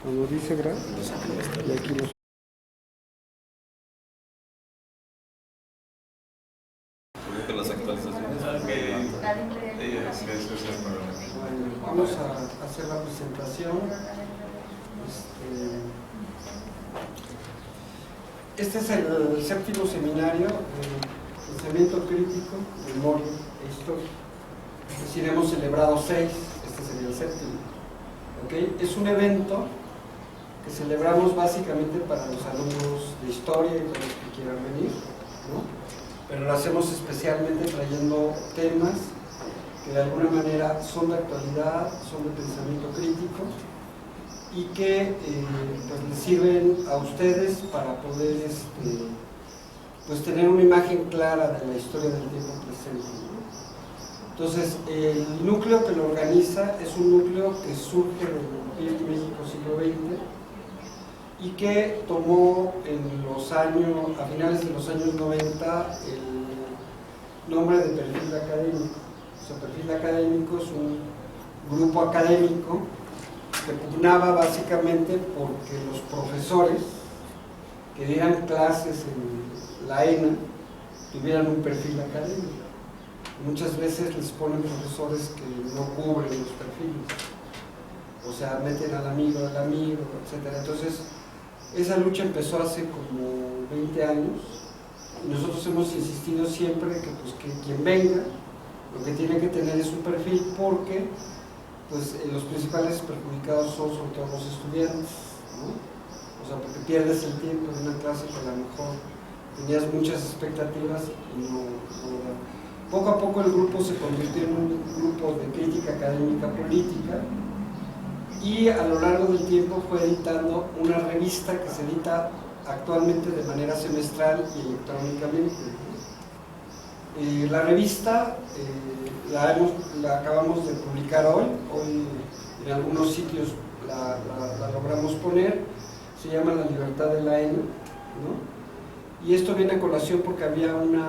Cuando dice grad, y aquí los... Las actualizaciones. Bueno, vamos a hacer la presentación. Este es el séptimo seminario de pensamiento crítico, memoria e historia. Es decir, hemos celebrado 6, este sería el séptimo. ¿Okay? Es un evento que celebramos básicamente para los alumnos de historia y para los que quieran venir, ¿no? Pero lo hacemos especialmente trayendo temas que de alguna manera son de actualidad, son de pensamiento crítico y que pues les sirven a ustedes para poder pues tener una imagen clara de la historia del tiempo presente, ¿no? Entonces, el núcleo que lo organiza es un núcleo que surge del PIB México siglo XX y que tomó a finales de los años 90 el nombre de perfil académico. O sea, perfil académico es un grupo académico que pugnaba básicamente porque los profesores que dieran clases en la ENA tuvieran un perfil académico. Muchas veces les ponen profesores que no cubren los perfiles, o sea, meten al amigo del amigo, etc. Entonces, esa lucha empezó hace como 20 años y nosotros hemos insistido siempre que quien venga lo que tiene que tener es un perfil, porque pues, los principales perjudicados son sobre todo los estudiantes, ¿no? O sea, porque pierdes el tiempo en una clase que a lo mejor tenías muchas expectativas y no da. Poco a poco el grupo se convirtió en un grupo de crítica académica política y a lo largo del tiempo fue editando una revista que se edita actualmente de manera semestral y electrónicamente. La revista la acabamos de publicar hoy en algunos sitios la logramos poner, se llama La Libertad de la ENA, ¿no? Y esto viene a colación porque había una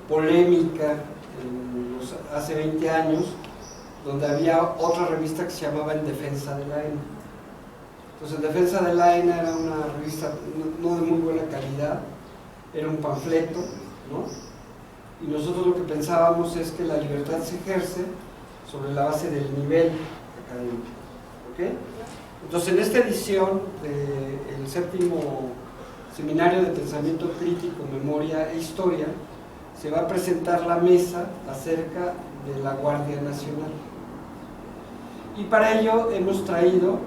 polémica hace 20 años donde había otra revista que se llamaba En Defensa de la ENA. Entonces, En Defensa de la ENA era una revista no de muy buena calidad, era un panfleto, ¿no? Y nosotros lo que pensábamos es que la libertad se ejerce sobre la base del nivel académico, ¿okay? Entonces, en esta edición del séptimo seminario de pensamiento crítico, memoria e historia, se va a presentar la mesa acerca de la Guardia Nacional. Y para ello hemos traído,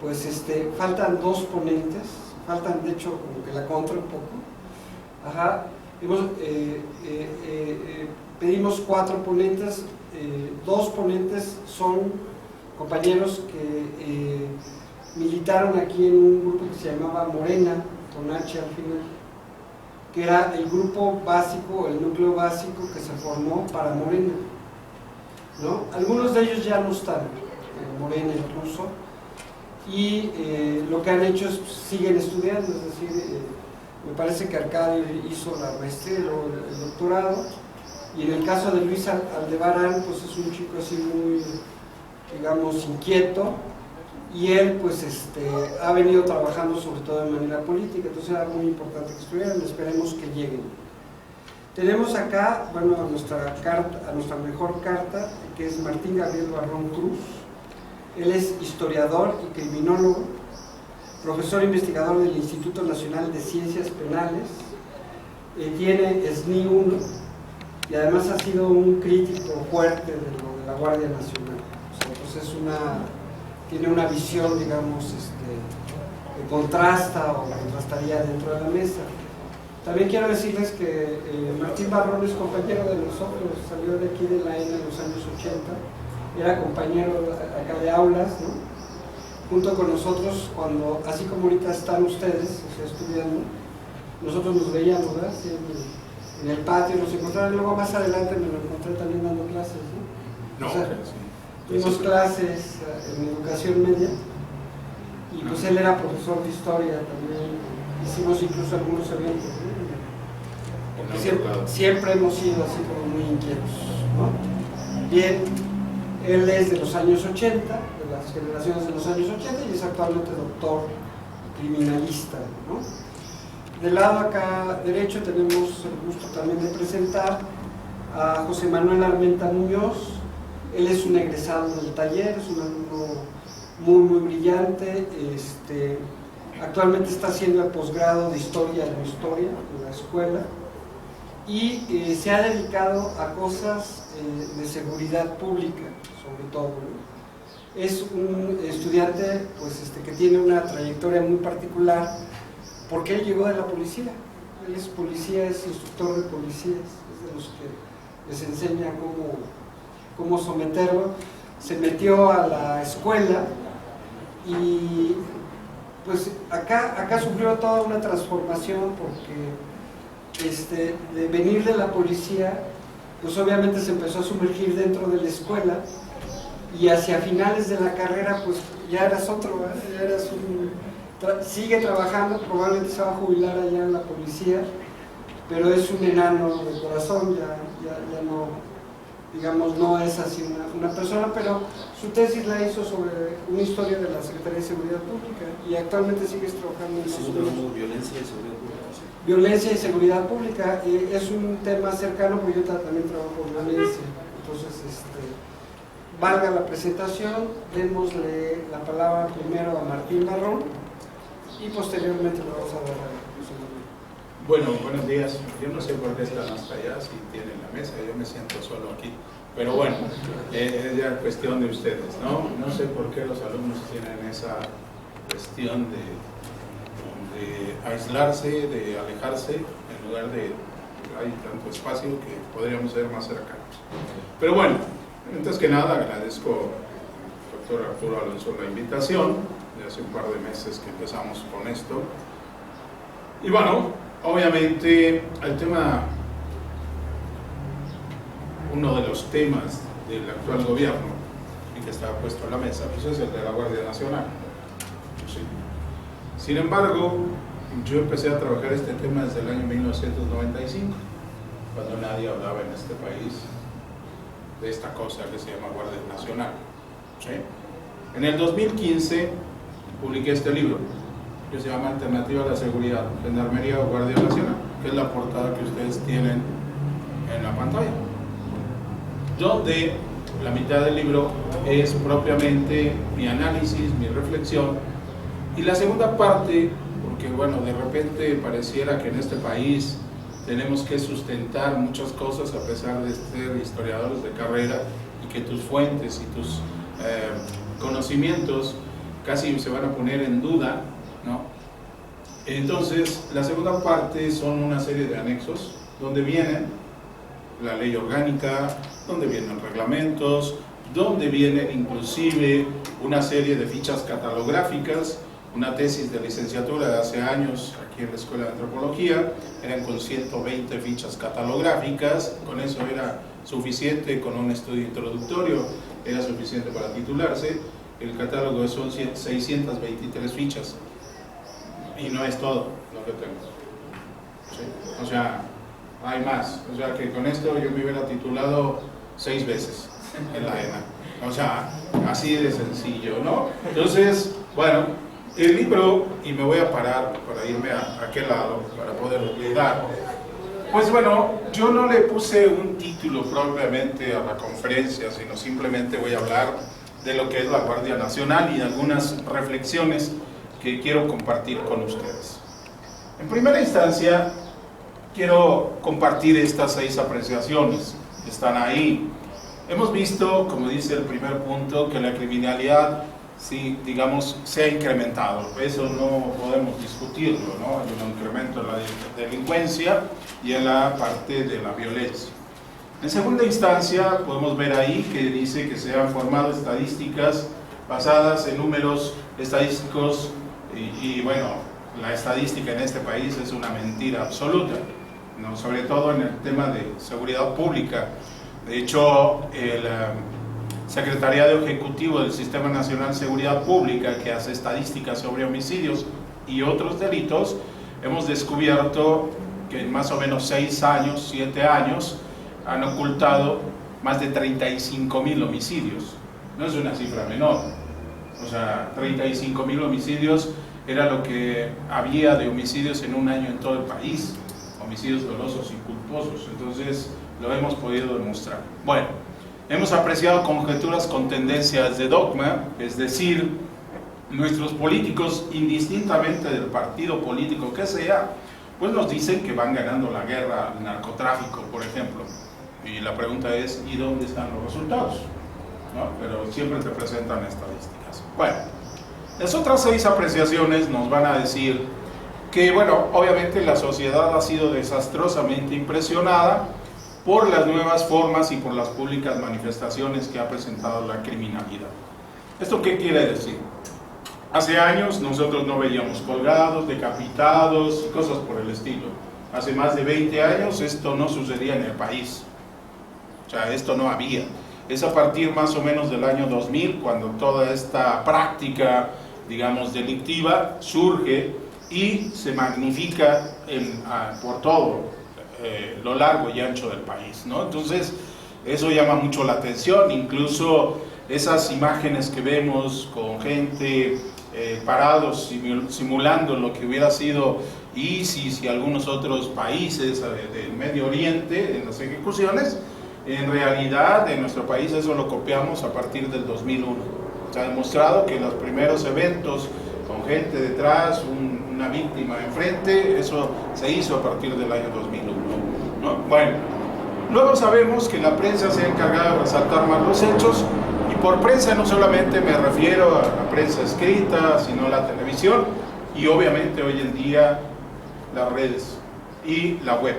pues faltan 2 ponentes, faltan de hecho como que la contra un poco. Ajá. Pedimos 4 ponentes, 2 ponentes son compañeros que militaron aquí en un grupo que se llamaba Morena, con H al final, que era el grupo básico, el núcleo básico que se formó para Morena, ¿no? Algunos de ellos ya no están en Morena incluso, y lo que han hecho es siguen estudiando, es decir, me parece que Arcadio hizo la maestría y luego el doctorado, y en el caso de Luis Aldebarán, pues es un chico así muy, digamos, inquieto, y él pues ha venido trabajando sobre todo de manera política, entonces era muy importante que estuvieran, esperemos que lleguen. Tenemos acá, bueno, a nuestra mejor carta, que es Martín Gabriel Barrón Cruz. Él es historiador y criminólogo, profesor investigador del Instituto Nacional de Ciencias Penales, tiene SNI 1 y además ha sido un crítico fuerte de la Guardia Nacional. O sea, pues tiene una visión, digamos, que contrasta o contrastaría dentro de la mesa. También quiero decirles que Martín Barrón es compañero de nosotros, salió de aquí de la ENA en los años 80, era compañero acá de aulas, ¿no? Junto con nosotros, así como ahorita están ustedes, o sea, estudiando, nosotros nos veíamos, ¿verdad? Sí, en el patio nos encontraron, y luego más adelante me lo encontré también dando clases, ¿no? O sea, tuvimos clases en educación media, y pues él era profesor de historia también, hicimos incluso algunos eventos, ¿no? Porque siempre hemos sido así como muy inquietos, ¿no? Bien, Él es de los años 80, de las generaciones de los años 80, y es actualmente doctor criminalista, ¿no? Del lado acá derecho tenemos el gusto también de presentar a José Manuel Armenta Muñoz. Él es un egresado del taller, es un alumno muy brillante. Actualmente está haciendo el posgrado de Historia en Historia en la escuela y se ha dedicado a cosas de seguridad pública, sobre todo, ¿no? Es un estudiante pues, que tiene una trayectoria muy particular porque él llegó de la policía. Él es policía, es instructor de policías, es de los que les enseña cómo someterlo. Se metió a la escuela y pues acá sufrió toda una transformación porque de venir de la policía, pues obviamente se empezó a sumergir dentro de la escuela y hacia finales de la carrera pues ya eras otro, ¿eh? Ya eras sigue trabajando, probablemente se va a jubilar allá en la policía, pero es un enano de corazón, ya no, digamos, no es así una persona, pero su tesis la hizo sobre una historia de la Secretaría de Seguridad Pública y actualmente sigues trabajando en esos temas. Violencia y seguridad pública. Sí. Violencia y seguridad pública es un tema cercano porque yo también trabajo con violencia, entonces valga la presentación, démosle la palabra primero a Martín Barrón y posteriormente le vamos a dar a José Manuel. Bueno, buenos días. Yo no sé por qué están hasta allá, si tienen la mesa, yo me siento solo aquí. Pero bueno, es ya cuestión de ustedes, ¿no? No sé por qué los alumnos tienen esa cuestión de aislarse, de alejarse, en lugar de hay tanto espacio que podríamos ser más cercanos. Pero bueno, antes que nada agradezco al doctor Arturo Alonso la invitación. De hace un par de meses que empezamos con esto. Y bueno, obviamente el tema, uno de los temas del actual gobierno y que estaba puesto en la mesa, pues es el de la Guardia Nacional. Sí. Sin embargo, yo empecé a trabajar este tema desde el año 1995, cuando nadie hablaba en este país de esta cosa que se llama Guardia Nacional. ¿Sí? En el 2015 publiqué este libro que se llama Alternativa a la Seguridad, Gendarmería o Guardia Nacional, que es la portada que ustedes tienen en la pantalla, donde la mitad del libro es propiamente mi análisis, mi reflexión, y la segunda parte, porque bueno, de repente pareciera que en este país tenemos que sustentar muchas cosas a pesar de ser historiadores de carrera y que tus fuentes y tus conocimientos casi se van a poner en duda, ¿no? Entonces, la segunda parte son una serie de anexos donde vienen la ley orgánica, donde vienen reglamentos, donde vienen inclusive una serie de fichas catalográficas. Una tesis de licenciatura de hace años aquí en la Escuela de Antropología eran con 120 fichas catalográficas. Con eso era suficiente, con un estudio introductorio era suficiente para titularse. El catálogo son 623 fichas y no es todo lo que tengo. ¿Sí? O sea, hay más. O sea que con esto yo me hubiera titulado 6 veces en la ENA. O sea, así de sencillo, ¿no? Entonces, bueno, el libro, y me voy a parar para irme a aquel lado para poder leer. Pues bueno, yo no le puse un título propiamente a la conferencia, sino simplemente voy a hablar de lo que es la Guardia Nacional y de algunas reflexiones que quiero compartir con ustedes. En primera instancia, quiero compartir estas 6 apreciaciones que están ahí. Hemos visto, como dice el primer punto, que la criminalidad, sí, digamos, se ha incrementado. Eso no podemos discutirlo, ¿no? Hay un incremento en la delincuencia y en la parte de la violencia. En segunda instancia, podemos ver ahí que dice que se han formado estadísticas basadas en números estadísticos y bueno, la estadística en este país es una mentira absoluta, ¿no? Sobre todo en el tema de seguridad pública. De hecho, el Secretariado Ejecutivo del Sistema Nacional de Seguridad Pública, que hace estadísticas sobre homicidios y otros delitos, hemos descubierto que en más o menos 6 años, 7 años, han ocultado más de 35.000 homicidios. No es una cifra menor. O sea, 35.000 homicidios era lo que había de homicidios en un año en todo el país. Homicidios dolosos y culposos. Entonces, lo hemos podido demostrar. Bueno, hemos apreciado conjeturas con tendencias de dogma, es decir, nuestros políticos, indistintamente del partido político que sea, pues nos dicen que van ganando la guerra al narcotráfico, por ejemplo. Y la pregunta es, ¿y dónde están los resultados? ¿No? Pero siempre te presentan estadísticas. Bueno, las otras 6 apreciaciones nos van a decir que, bueno, obviamente la sociedad ha sido desastrosamente impresionada por las nuevas formas y por las públicas manifestaciones que ha presentado la criminalidad. ¿Esto qué quiere decir? Hace años nosotros no veíamos colgados, decapitados y cosas por el estilo. Hace más de 20 años esto no sucedía en el país. O sea, esto no había. Es a partir más o menos del año 2000 cuando toda esta práctica, digamos, delictiva surge y se magnifica por todo lo largo y ancho del país, ¿no? Entonces, eso llama mucho la atención. Incluso esas imágenes que vemos con gente parados simulando lo que hubiera sido ISIS y algunos otros países del Medio Oriente en las ejecuciones, en realidad en nuestro país eso lo copiamos a partir del 2001. Se ha demostrado que los primeros eventos con gente detrás, una víctima enfrente, eso se hizo a partir del año 2001, ¿no? Bueno, luego sabemos que la prensa se ha encargado de resaltar más los hechos. Y por prensa no solamente me refiero a la prensa escrita, sino a la televisión y obviamente hoy en día las redes y la web.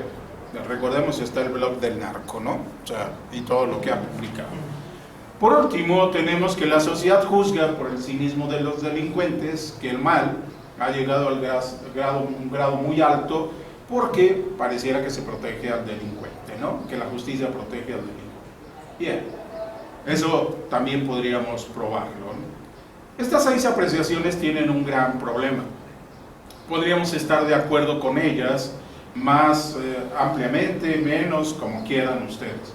Recordemos, está el blog del narco, ¿no? O sea, y todo lo que ha publicado. Por último, tenemos que la sociedad juzga por el cinismo de los delincuentes que el mal ha llegado al un grado muy alto porque pareciera que se protege al delincuente, ¿no? Que la justicia protege al delincuente. Bien. Eso también podríamos probarlo, ¿no? Estas 6 apreciaciones tienen un gran problema. Podríamos estar de acuerdo con ellas más ampliamente, menos, como quieran ustedes.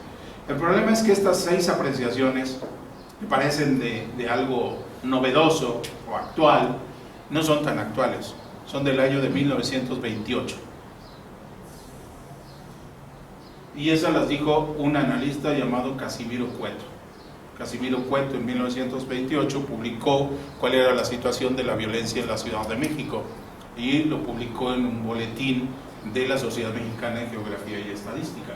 El problema es que estas 6 apreciaciones, que parecen de algo novedoso o actual, no son tan actuales. Son del año de 1928. Y esas las dijo un analista llamado Casimiro Cueto. Casimiro Cueto en 1928 publicó cuál era la situación de la violencia en la Ciudad de México y lo publicó en un boletín de la Sociedad Mexicana de Geografía y Estadística.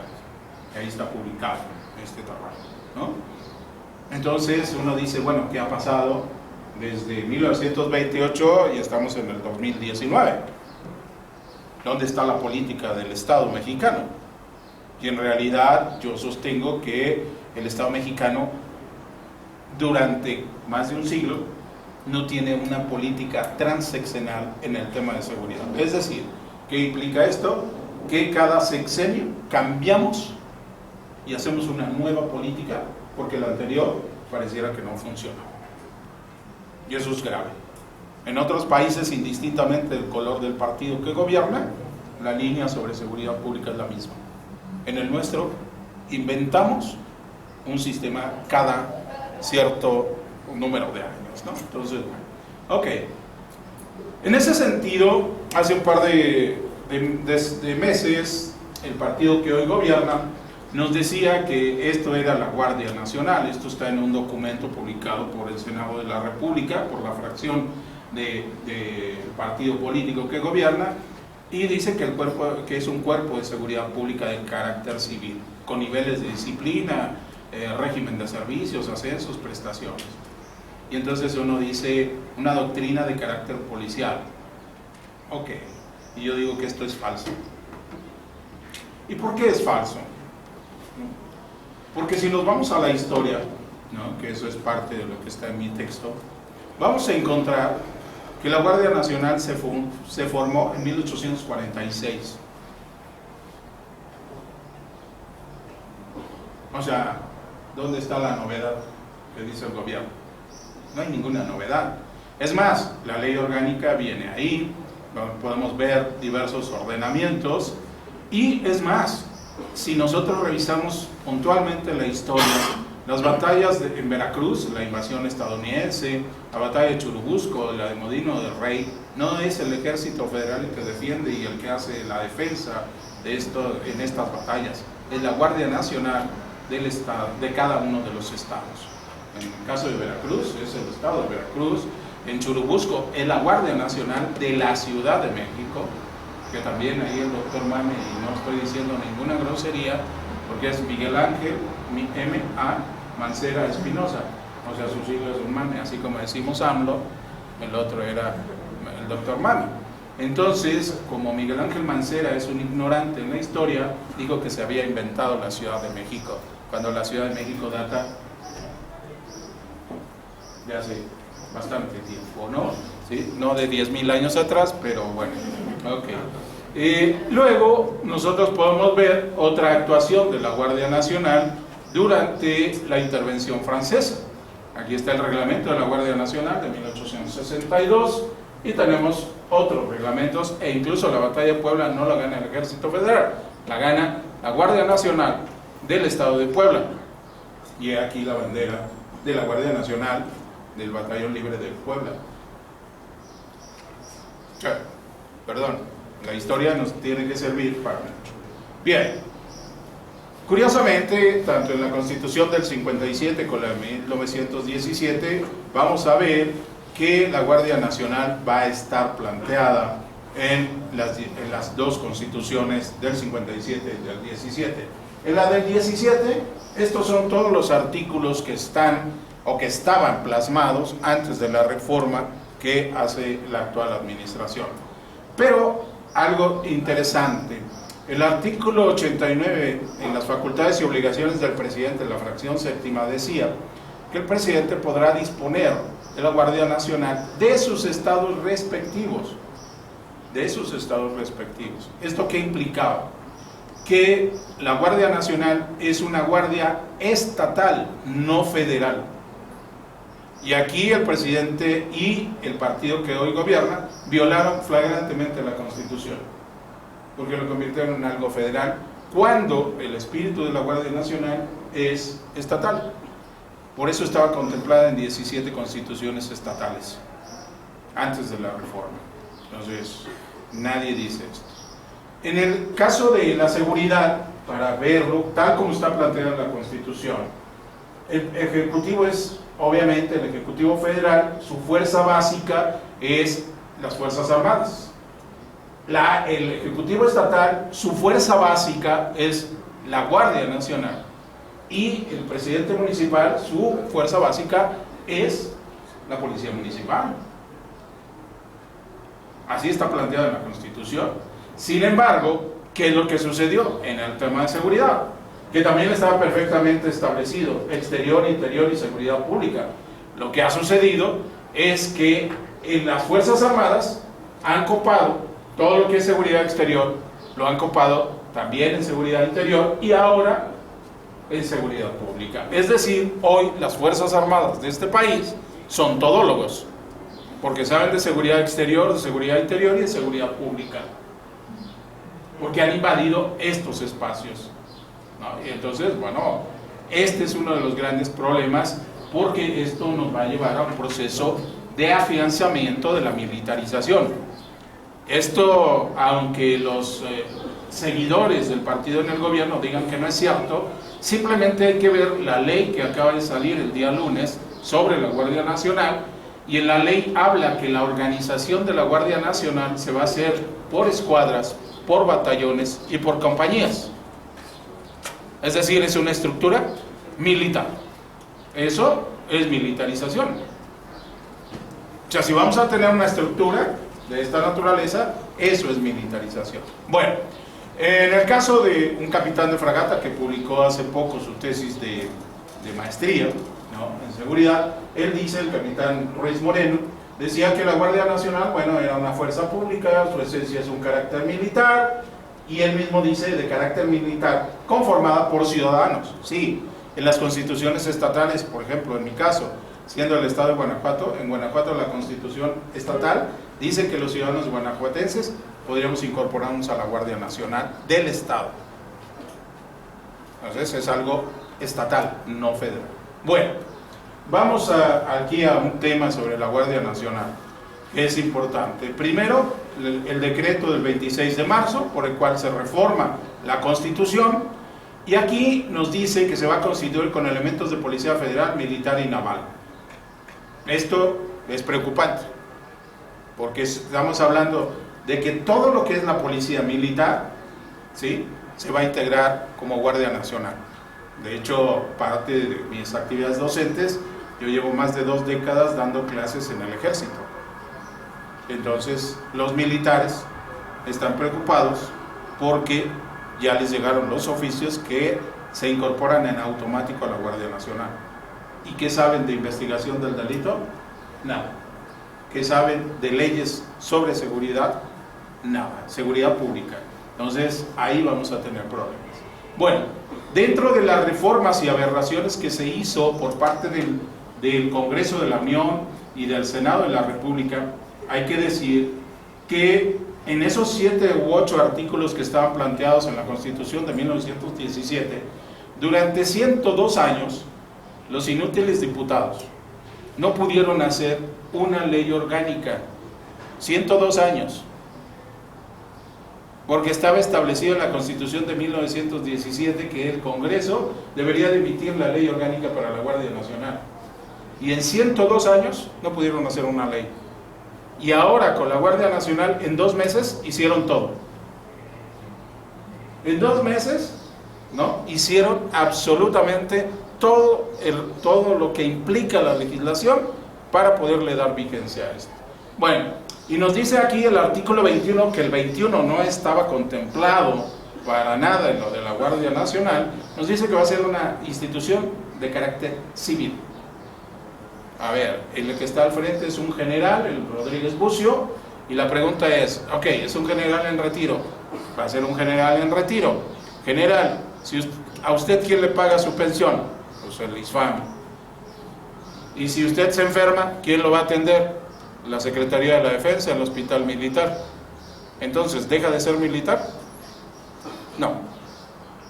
Ahí está publicado este trabajo, ¿no? Entonces uno dice, bueno, ¿qué ha pasado desde 1928 y estamos en el 2019? ¿Dónde está la política del Estado mexicano? Y en realidad yo sostengo que el Estado mexicano durante más de un siglo no tiene una política transeccional en el tema de seguridad. Es decir, ¿qué implica esto? Que cada sexenio cambiamos y hacemos una nueva política porque la anterior pareciera que no funciona. Y eso es grave. En otros países, indistintamente del color del partido que gobierna, la línea sobre seguridad pública es la misma. En el nuestro, inventamos un sistema cada cierto número de años, ¿no? Entonces, bueno, ok. En ese sentido, hace un par de meses, el partido que hoy gobierna nos decía que esto era la Guardia Nacional. Esto está en un documento publicado por el Senado de la República, por la fracción del partido político que gobierna, y dice que es un cuerpo de seguridad pública de carácter civil, con niveles de disciplina, régimen de servicios, ascensos, prestaciones. Y entonces uno dice, una doctrina de carácter policial. Ok, y yo digo que esto es falso. ¿Y por qué es falso? Porque si nos vamos a la historia, ¿no? Que eso es parte de lo que está en mi texto, vamos a encontrar que la Guardia Nacional se formó en 1846. O sea, ¿dónde está la novedad que dice el gobierno? No hay ninguna novedad. Es más, la ley orgánica viene ahí, podemos ver diversos ordenamientos, y es más, si nosotros revisamos puntualmente la historia, las batallas en Veracruz, la invasión estadounidense, la batalla de Churubusco, la de Modino del Rey, no es el ejército federal el que defiende y el que hace la defensa de esto en estas batallas, es la Guardia Nacional del estado, de cada uno de los estados. En el caso de Veracruz es el estado de Veracruz, en Churubusco es la Guardia Nacional de la Ciudad de México, que también ahí el doctor Mame, y no estoy diciendo ninguna grosería, porque es Miguel Ángel M.A. Mancera Espinosa, o sea, sus siglas son Mame, así como decimos AMLO, el otro era el doctor Mame. Entonces, como Miguel Ángel Mancera es un ignorante en la historia, dijo que se había inventado la Ciudad de México, cuando la Ciudad de México data de hace bastante tiempo, ¿no? ¿Sí? No de 10.000 años atrás, pero bueno, ok. Luego nosotros podemos ver otra actuación de la Guardia Nacional durante la intervención francesa. Aquí está el reglamento de la Guardia Nacional de 1862 y tenemos otros reglamentos, e incluso la batalla de Puebla no la gana el Ejército Federal, la gana la Guardia Nacional del Estado de Puebla. Y aquí la bandera de la Guardia Nacional del Batallón Libre de Puebla. Perdón, la historia nos tiene que servir para mucho. Bien, curiosamente, tanto en la Constitución del 57 como la de 1917, vamos a ver que la Guardia Nacional va a estar planteada en las dos constituciones del 57 y del 17. En la del 17, estos son todos los artículos que están o que estaban plasmados antes de la reforma que hace la actual administración. Pero algo interesante, el artículo 89 en las facultades y obligaciones del presidente, la fracción séptima, decía que el presidente podrá disponer de la Guardia Nacional de sus estados respectivos. De sus estados respectivos. ¿Esto qué implicaba? Que la Guardia Nacional es una guardia estatal, no federal. Y aquí el presidente y el partido que hoy gobierna violaron flagrantemente la Constitución, porque lo convirtieron en algo federal, cuando el espíritu de la Guardia Nacional es estatal. Por eso estaba contemplada en 17 constituciones estatales, antes de la reforma. Entonces, nadie dice esto. En el caso de la seguridad, para verlo, tal como está planteada en la Constitución, el Ejecutivo es, obviamente, el Ejecutivo Federal, su fuerza básica es las Fuerzas Armadas. El Ejecutivo Estatal, su fuerza básica es la Guardia Nacional. Y el presidente municipal, su fuerza básica es la Policía Municipal. Así está planteado en la Constitución. Sin embargo, ¿qué es lo que sucedió en el tema de seguridad? Que también estaba perfectamente establecido, exterior, interior y seguridad pública. Lo que ha sucedido es que en las Fuerzas Armadas han copado todo lo que es seguridad exterior, lo han copado también en seguridad interior y ahora en seguridad pública. Es decir, hoy las Fuerzas Armadas de este país son todólogos, porque saben de seguridad exterior, de seguridad interior y de seguridad pública, porque han invadido estos espacios, ¿no? Y entonces, bueno, este es uno de los grandes problemas, porque esto nos va a llevar a un proceso de afianzamiento de la militarización. Esto, aunque los seguidores del partido en el gobierno digan que no es cierto, simplemente hay que ver la ley que acaba de salir el día lunes sobre la Guardia Nacional, y en la ley habla que la organización de la Guardia Nacional se va a hacer por escuadras, por batallones y por compañías. Es decir, es una estructura militar. Eso es militarización. O sea, si vamos a tener una estructura de esta naturaleza, eso es militarización. Bueno, en el caso de un capitán de fragata que publicó hace poco su tesis de maestría, ¿no?, en seguridad, él dice, el capitán Ruiz Moreno, decía que la Guardia Nacional, bueno, era una fuerza pública, su esencia es un carácter militar, y él mismo dice de carácter militar, conformada por ciudadanos. Sí, en las constituciones estatales, por ejemplo, en mi caso, siendo el estado de Guanajuato, en Guanajuato la constitución estatal dice que los ciudadanos guanajuatenses podríamos incorporarnos a la Guardia Nacional del estado. Entonces es algo estatal, no federal. Bueno, vamos aquí a un tema sobre la Guardia Nacional, que es importante. Primero, el decreto del 26 de marzo, por el cual se reforma la Constitución, y aquí nos dice que se va a constituir con elementos de Policía Federal, Militar y Naval. Esto es preocupante, porque estamos hablando de que todo lo que es la Policía Militar, ¿sí?, se va a integrar como Guardia Nacional. De hecho, parte de mis actividades docentes, yo llevo más de 2 décadas dando clases en el Ejército. Entonces, los militares están preocupados porque ya les llegaron los oficios que se incorporan en automático a la Guardia Nacional. ¿Y qué saben de investigación del delito? Nada. ¿Qué saben de leyes sobre seguridad? Nada. Seguridad pública. Entonces, ahí vamos a tener problemas. Bueno, dentro de las reformas y aberraciones que se hizo por parte del Congreso de la Unión y del Senado de la República, hay que decir que en esos 7 u 8 artículos que estaban planteados en la Constitución de 1917, durante 102 años, los inútiles diputados no pudieron hacer una ley orgánica. 102 años. Porque estaba establecido en la Constitución de 1917 que el Congreso debería de emitir la ley orgánica para la Guardia Nacional. Y en 102 años no pudieron hacer una ley. Y ahora con la Guardia Nacional en 2 meses hicieron todo. En 2 meses, ¿no?, hicieron absolutamente todo lo que implica la legislación para poderle dar vigencia a esto. Bueno, y nos dice aquí el artículo 21 que el 21 no estaba contemplado para nada en lo de la Guardia Nacional. Nos dice que va a ser una institución de carácter civil. A ver, el que está al frente es un general, el Rodríguez Bucio, y la pregunta es, ok, es un general en retiro, va a ser un general en retiro. General, ¿a usted quién le paga su pensión? Pues el ISFAM. Y si usted se enferma, ¿quién lo va a atender? La Secretaría de la Defensa, el Hospital Militar. Entonces, ¿deja de ser militar? No.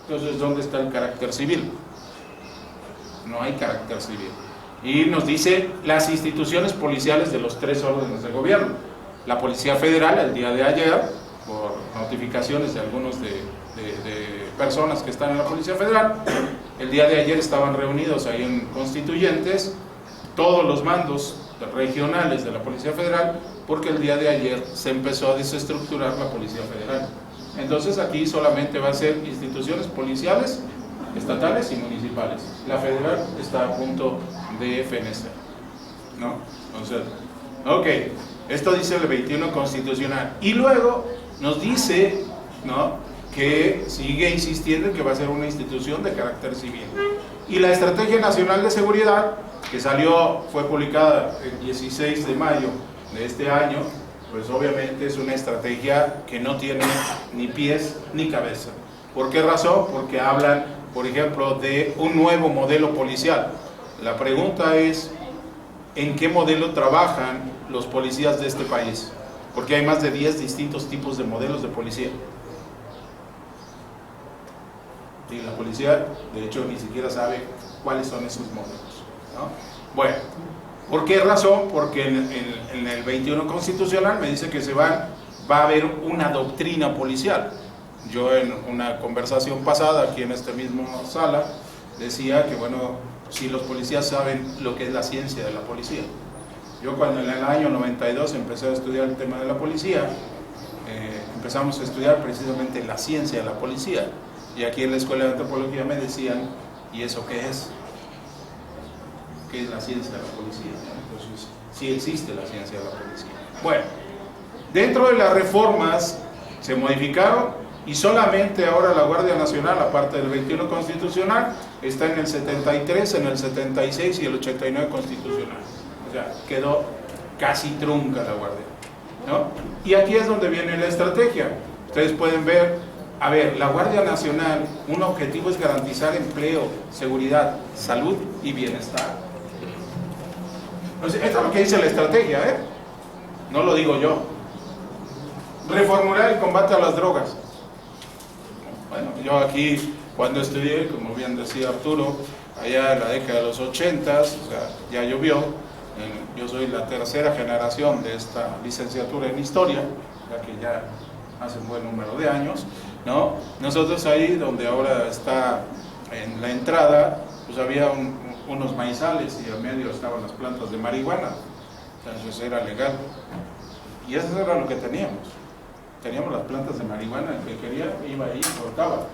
Entonces, ¿dónde está el carácter civil? No hay carácter civil. Y nos dice las instituciones policiales de los 3 órdenes de gobierno. La Policía Federal, el día de ayer, por notificaciones de algunos de personas que están en la Policía Federal, el día de ayer estaban reunidos ahí en Constituyentes todos los mandos regionales de la Policía Federal, porque el día de ayer se empezó a desestructurar la Policía Federal. Entonces aquí solamente va a ser instituciones policiales, estatales y municipales. La federal está a punto de fenecer, ¿no? Entonces, ok, esto dice el 21 constitucional. Y luego nos dice, ¿no?, que sigue insistiendo en que va a ser una institución de carácter civil. Y la Estrategia Nacional de Seguridad, que fue publicada el 16 de mayo de este año, pues obviamente es una estrategia que no tiene ni pies ni cabeza. ¿Por qué razón? Porque hablan, por ejemplo, de un nuevo modelo policial. La pregunta es, ¿en qué modelo trabajan los policías de este país? Porque hay más de 10 distintos tipos de modelos de policía. Y la policía, de hecho, ni siquiera sabe cuáles son esos modelos, ¿no? Bueno, ¿por qué razón? Porque en el 21 constitucional me dice que va a haber una doctrina policial. Yo en una conversación pasada, aquí en esta misma sala, decía que, bueno, si los policías saben lo que es la ciencia de la policía. Yo cuando en el año 92 empecé a estudiar el tema de la policía, empezamos a estudiar precisamente la ciencia de la policía. Y aquí en la Escuela de Antropología me decían, ¿y eso qué es? ¿Qué es la ciencia de la policía? Entonces, sí existe la ciencia de la policía. Bueno, dentro de las reformas se modificaron y solamente ahora la Guardia Nacional, aparte del 21 constitucional, está en el 73, en el 76 y el 89 constitucional. O sea, quedó casi trunca la Guardia, ¿no? Y aquí es donde viene la estrategia. Ustedes pueden ver. A ver, la Guardia Nacional, un objetivo es garantizar empleo, seguridad, salud y bienestar. Entonces, esto es lo que dice la estrategia, ¿eh? No lo digo yo. Reformular el combate a las drogas. Bueno, yo aquí Cuando estudié, como bien decía Arturo, allá en la década de los 80, o sea, ya llovió. Yo soy la tercera generación de esta licenciatura en Historia, ya que ya hace un buen número de años, ¿no? Nosotros ahí, donde ahora está en la entrada, pues había unos maizales y al medio estaban las plantas de marihuana, entonces era legal. Y eso era lo que teníamos. Teníamos las plantas de marihuana, el que quería iba ahí y cortaba. O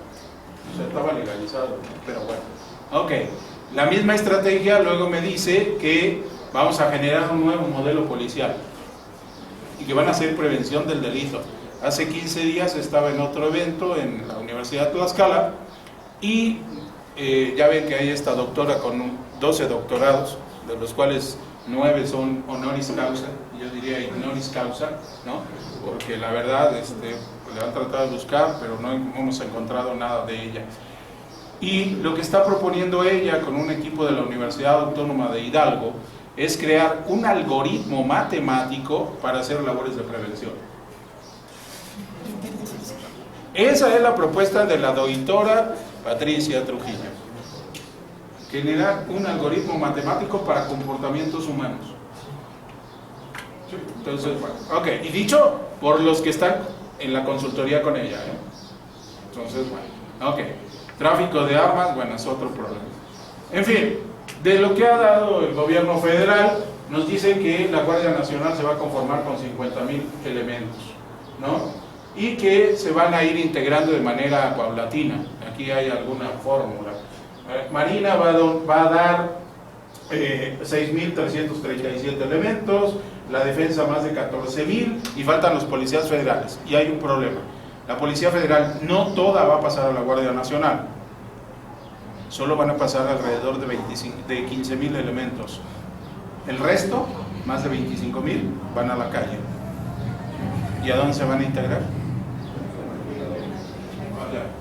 sea, estaba legalizado, pero bueno. Ok, la misma estrategia luego me dice que vamos a generar un nuevo modelo policial y que van a hacer prevención del delito. Hace 15 días estaba en otro evento en la Universidad de Tlaxcala y ya ven que hay esta doctora con 12 doctorados, de los cuales 9 son honoris causa, yo diría ignoris causa, ¿no? Porque la verdad le han tratado de buscar, pero no hemos encontrado nada de ella. Y lo que está proponiendo ella con un equipo de la Universidad Autónoma de Hidalgo es crear un algoritmo matemático para hacer labores de prevención. Esa es la propuesta de la doctora Patricia Trujillo. Generar un algoritmo matemático para comportamientos humanos. Entonces, bueno, ok, y dicho por los que están en la consultoría con ella, ¿eh? Entonces, bueno, ok. Tráfico de armas, bueno, es otro problema. En fin, de lo que ha dado el gobierno federal, nos dicen que la Guardia Nacional se va a conformar con 50,000 elementos, ¿no? Y que se van a ir integrando de manera paulatina. Aquí hay alguna fórmula. Marina va a dar 6,337 elementos, la defensa más de 14,000 y faltan los policías federales. Y hay un problema. La Policía Federal no toda va a pasar a la Guardia Nacional. Solo van a pasar alrededor de 15,000 elementos. El resto, más de 25,000, van a la calle. ¿Y a dónde se van a integrar?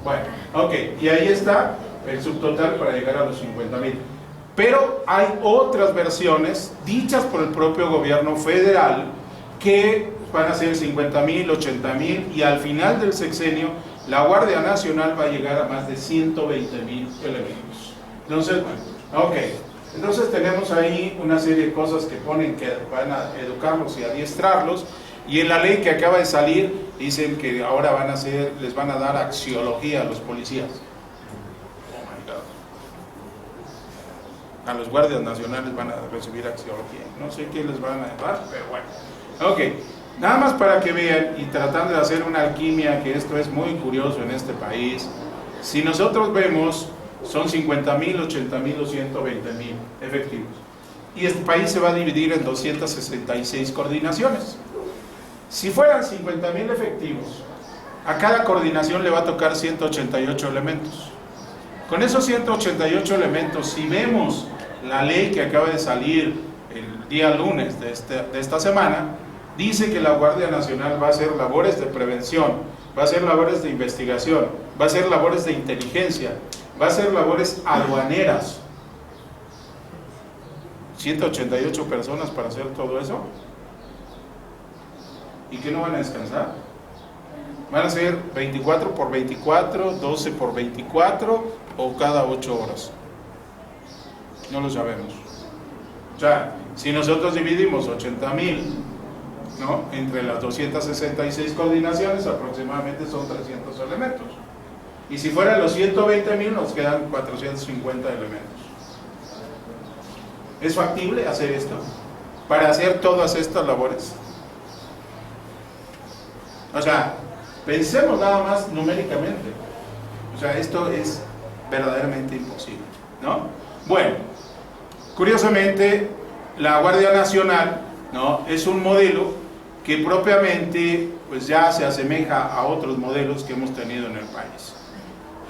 Bueno, ok, y ahí está el subtotal para llegar a los 50,000. Pero hay otras versiones dichas por el propio gobierno federal que van a ser 50,000, 80,000 y al final del sexenio la Guardia Nacional va a llegar a más de 120,000 elementos. Entonces, bueno, ok, entonces tenemos ahí una serie de cosas que ponen que van a educarlos y adiestrarlos, y en la ley que acaba de salir dicen que ahora les van a dar axiología a los policías. Oh my God. A los guardias nacionales van a recibir axiología. No sé qué les van a dar, pero bueno. Ok. Nada más para que vean, y tratando de hacer una alquimia, que esto es muy curioso en este país, si nosotros vemos, son 50,000, 80,000 o 120,000 efectivos. Y este país se va a dividir en 266 coordinaciones. Si fueran 50,000 efectivos, a cada coordinación le va a tocar 188 elementos. Con esos 188 elementos, si vemos la ley que acaba de salir el día lunes de esta semana, dice que la Guardia Nacional va a hacer labores de prevención, va a hacer labores de investigación, va a hacer labores de inteligencia, va a hacer labores aduaneras. 188 personas para hacer todo eso. ¿Y qué no van a descansar? ¿Van a ser 24 por 24, 12 por 24 o cada 8 horas? No lo sabemos. O sea, si nosotros dividimos 80,000, ¿no?, entre las 266 coordinaciones, aproximadamente son 300 elementos. Y si fueran los 120,000, nos quedan 450 elementos. ¿Es factible hacer esto? Para hacer todas estas labores. O sea, pensemos nada más numéricamente. O sea, esto es verdaderamente imposible, ¿no? Bueno, curiosamente, la Guardia Nacional, ¿no?, es un modelo que propiamente pues ya se asemeja a otros modelos que hemos tenido en el país.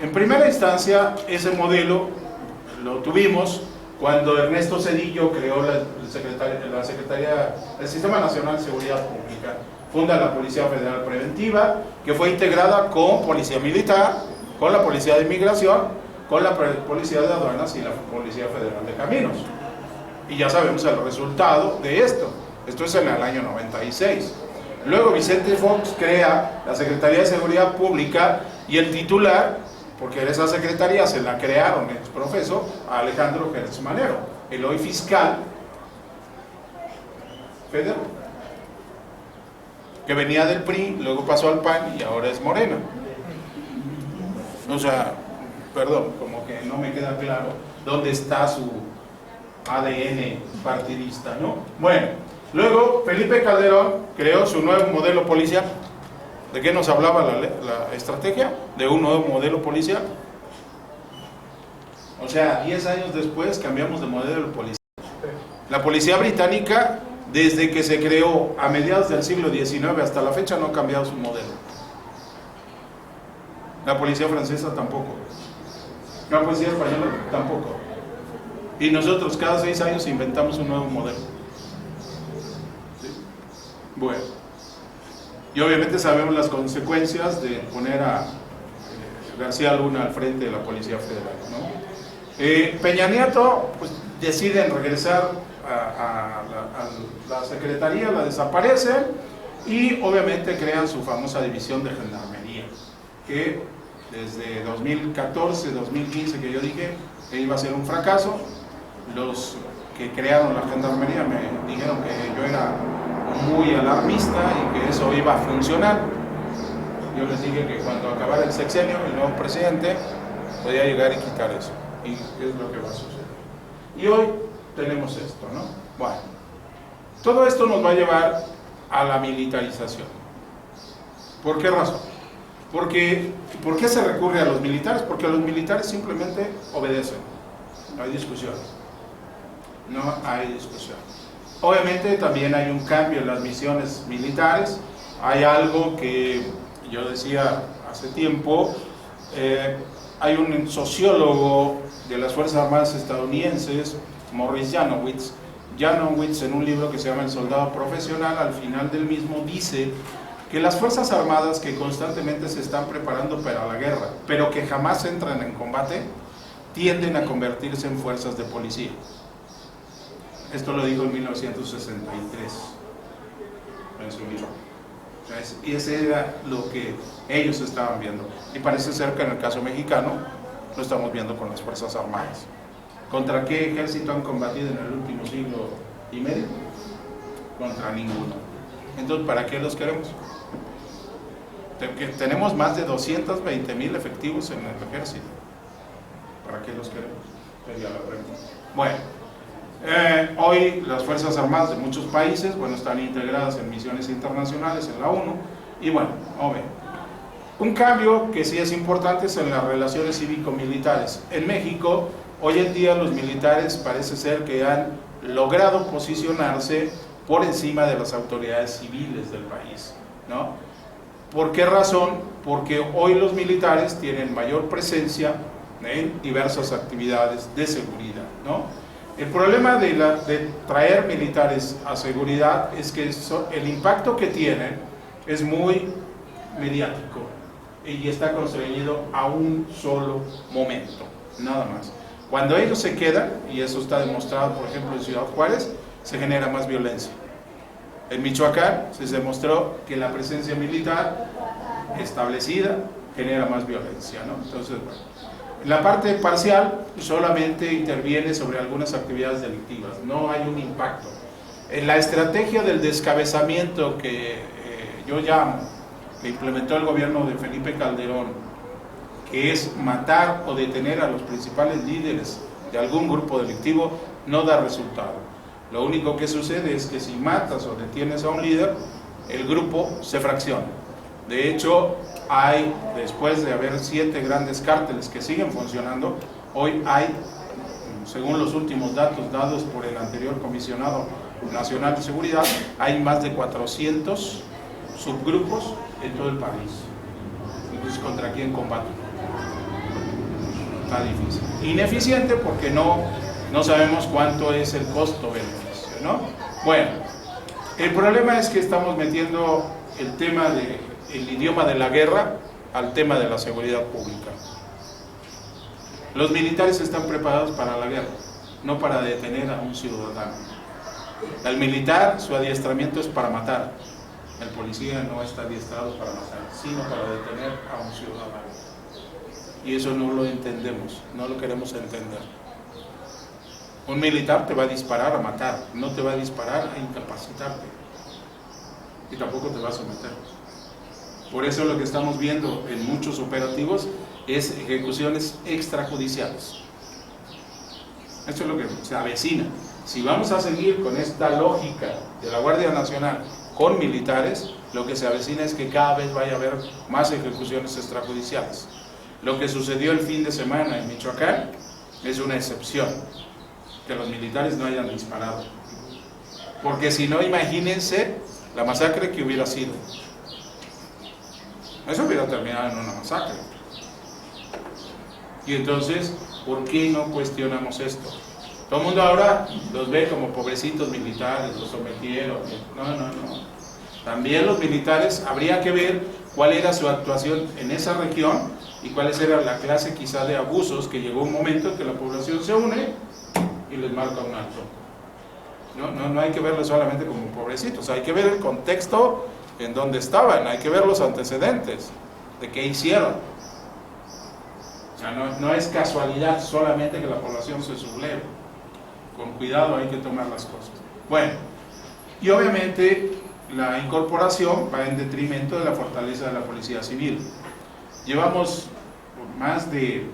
En primera instancia, ese modelo lo tuvimos cuando Ernesto Zedillo creó la Secretaría del Sistema Nacional de Seguridad Pública, funda la Policía Federal Preventiva, que fue integrada con Policía Militar, con la Policía de Inmigración, con la Policía de Aduanas y la Policía Federal de Caminos. Y ya sabemos el resultado de esto. Esto es en el año 96. Luego Vicente Fox crea la Secretaría de Seguridad Pública y el titular porque esa secretaría se la crearon ex profeso a Alejandro Gertz Manero, el hoy fiscal federal, que venía del PRI, luego pasó al PAN y ahora es Morena. O sea, perdón, como que no me queda claro dónde está su ADN partidista, ¿no? Bueno, luego Felipe Calderón creó su nuevo modelo policial. ¿De qué nos hablaba la estrategia? De un nuevo modelo policial. O sea, 10 años después cambiamos de modelo policial. La policía británica, desde que se creó a mediados del siglo XIX hasta la fecha, no ha cambiado su modelo. La policía francesa tampoco. La policía española tampoco. Y nosotros cada 6 años inventamos un nuevo modelo. ¿Sí? Bueno. Y obviamente sabemos las consecuencias de poner a García Luna al frente de la Policía Federal, ¿no? Peña Nieto, pues deciden regresar a la Secretaría, la desaparecen y obviamente crean su famosa división de Gendarmería, que desde 2014, 2015 que yo dije que iba a ser un fracaso. Los que crearon la Gendarmería me dijeron que yo era muy alarmista y que eso iba a funcionar. Yo les dije que cuando acabara el sexenio, el nuevo presidente podía llegar y quitar eso, y es lo que va a suceder. Y hoy tenemos esto, ¿no? Bueno, todo esto nos va a llevar a la militarización. ¿Por qué razón? ¿Por qué se recurre a los militares? Porque los militares simplemente obedecen, no hay discusión. No hay discusión. Obviamente también hay un cambio en las misiones militares. Hay algo que yo decía hace tiempo, hay un sociólogo de las Fuerzas Armadas estadounidenses, Morris Janowitz, en un libro que se llama El Soldado Profesional, al final del mismo dice que las Fuerzas Armadas que constantemente se están preparando para la guerra, pero que jamás entran en combate, tienden a convertirse en fuerzas de policía. Esto lo dijo en 1963 en su libro. Y ese era lo que ellos estaban viendo. Y parece ser que en el caso mexicano lo estamos viendo con las Fuerzas Armadas. ¿Contra qué ejército han combatido en el último siglo y medio? Contra ninguno. Entonces, ¿para qué los queremos? Tenemos más de 220,000 efectivos en el ejército. ¿Para qué los queremos? Sería la pregunta. Bueno. Hoy las Fuerzas Armadas de muchos países, bueno, están integradas en misiones internacionales, en la ONU, y bueno, un cambio que sí es importante es en las relaciones cívico-militares. En México, hoy en día los militares parece ser que han logrado posicionarse por encima de las autoridades civiles del país, ¿no? ¿Por qué razón? Porque hoy los militares tienen mayor presencia en diversas actividades de seguridad, ¿no? El problema de traer militares a seguridad es que el impacto que tienen es muy mediático y está constreñido a un solo momento, nada más. Cuando ellos se quedan, y eso está demostrado por ejemplo en Ciudad Juárez, se genera más violencia. En Michoacán se demostró que la presencia militar establecida genera más violencia, ¿no? Entonces, bueno. En la parte parcial solamente interviene sobre algunas actividades delictivas, no hay un impacto. En la estrategia del descabezamiento que yo llamo, que implementó el gobierno de Felipe Calderón, que es matar o detener a los principales líderes de algún grupo delictivo, no da resultado. Lo único que sucede es que si matas o detienes a un líder, el grupo se fracciona. De hecho, después de haber 7 grandes cárteles que siguen funcionando, hoy hay, según los últimos datos dados por el anterior Comisionado Nacional de Seguridad, hay más de 400 subgrupos en todo el país. Entonces, ¿contra quién combaten? Está difícil. Ineficiente porque no sabemos cuánto es el costo-beneficio, ¿no? Bueno, el problema es que estamos metiendo el tema del idioma de la guerra al tema de la seguridad pública. Los militares están preparados para la guerra, no para detener a un ciudadano. El militar, su adiestramiento es para matar. El policía no está adiestrado para matar, sino para detener a un ciudadano. y eso no lo entendemos, no lo queremos entender. Un militar te va a disparar a matar, no te va a disparar a incapacitarte, y tampoco te va a someter. Por eso lo que estamos viendo en muchos operativos es ejecuciones extrajudiciales. Esto es lo que se avecina. Si vamos a seguir con esta lógica de la Guardia Nacional con militares, lo que se avecina es que cada vez vaya a haber más ejecuciones extrajudiciales. Lo que sucedió el fin de semana en Michoacán es una excepción, que los militares no hayan disparado. Porque si no, imagínense la masacre que hubiera sido. Eso hubiera terminado en una masacre. Y entonces, ¿por qué no cuestionamos esto? Todo el mundo ahora los ve como pobrecitos militares, los sometieron. No. También los militares, habría que ver cuál era su actuación en esa región y cuáles era la clase quizá de abusos, que llegó un momento en que la población se une y les marca un alto. No hay que verlos solamente como pobrecitos, hay que ver el contexto en donde estaban, hay que ver los antecedentes de qué hicieron. O sea, no es casualidad solamente que la población se subleve. Con cuidado hay que tomar las cosas. Bueno, y obviamente la incorporación va en detrimento de la fortaleza de la policía civil. Llevamos más de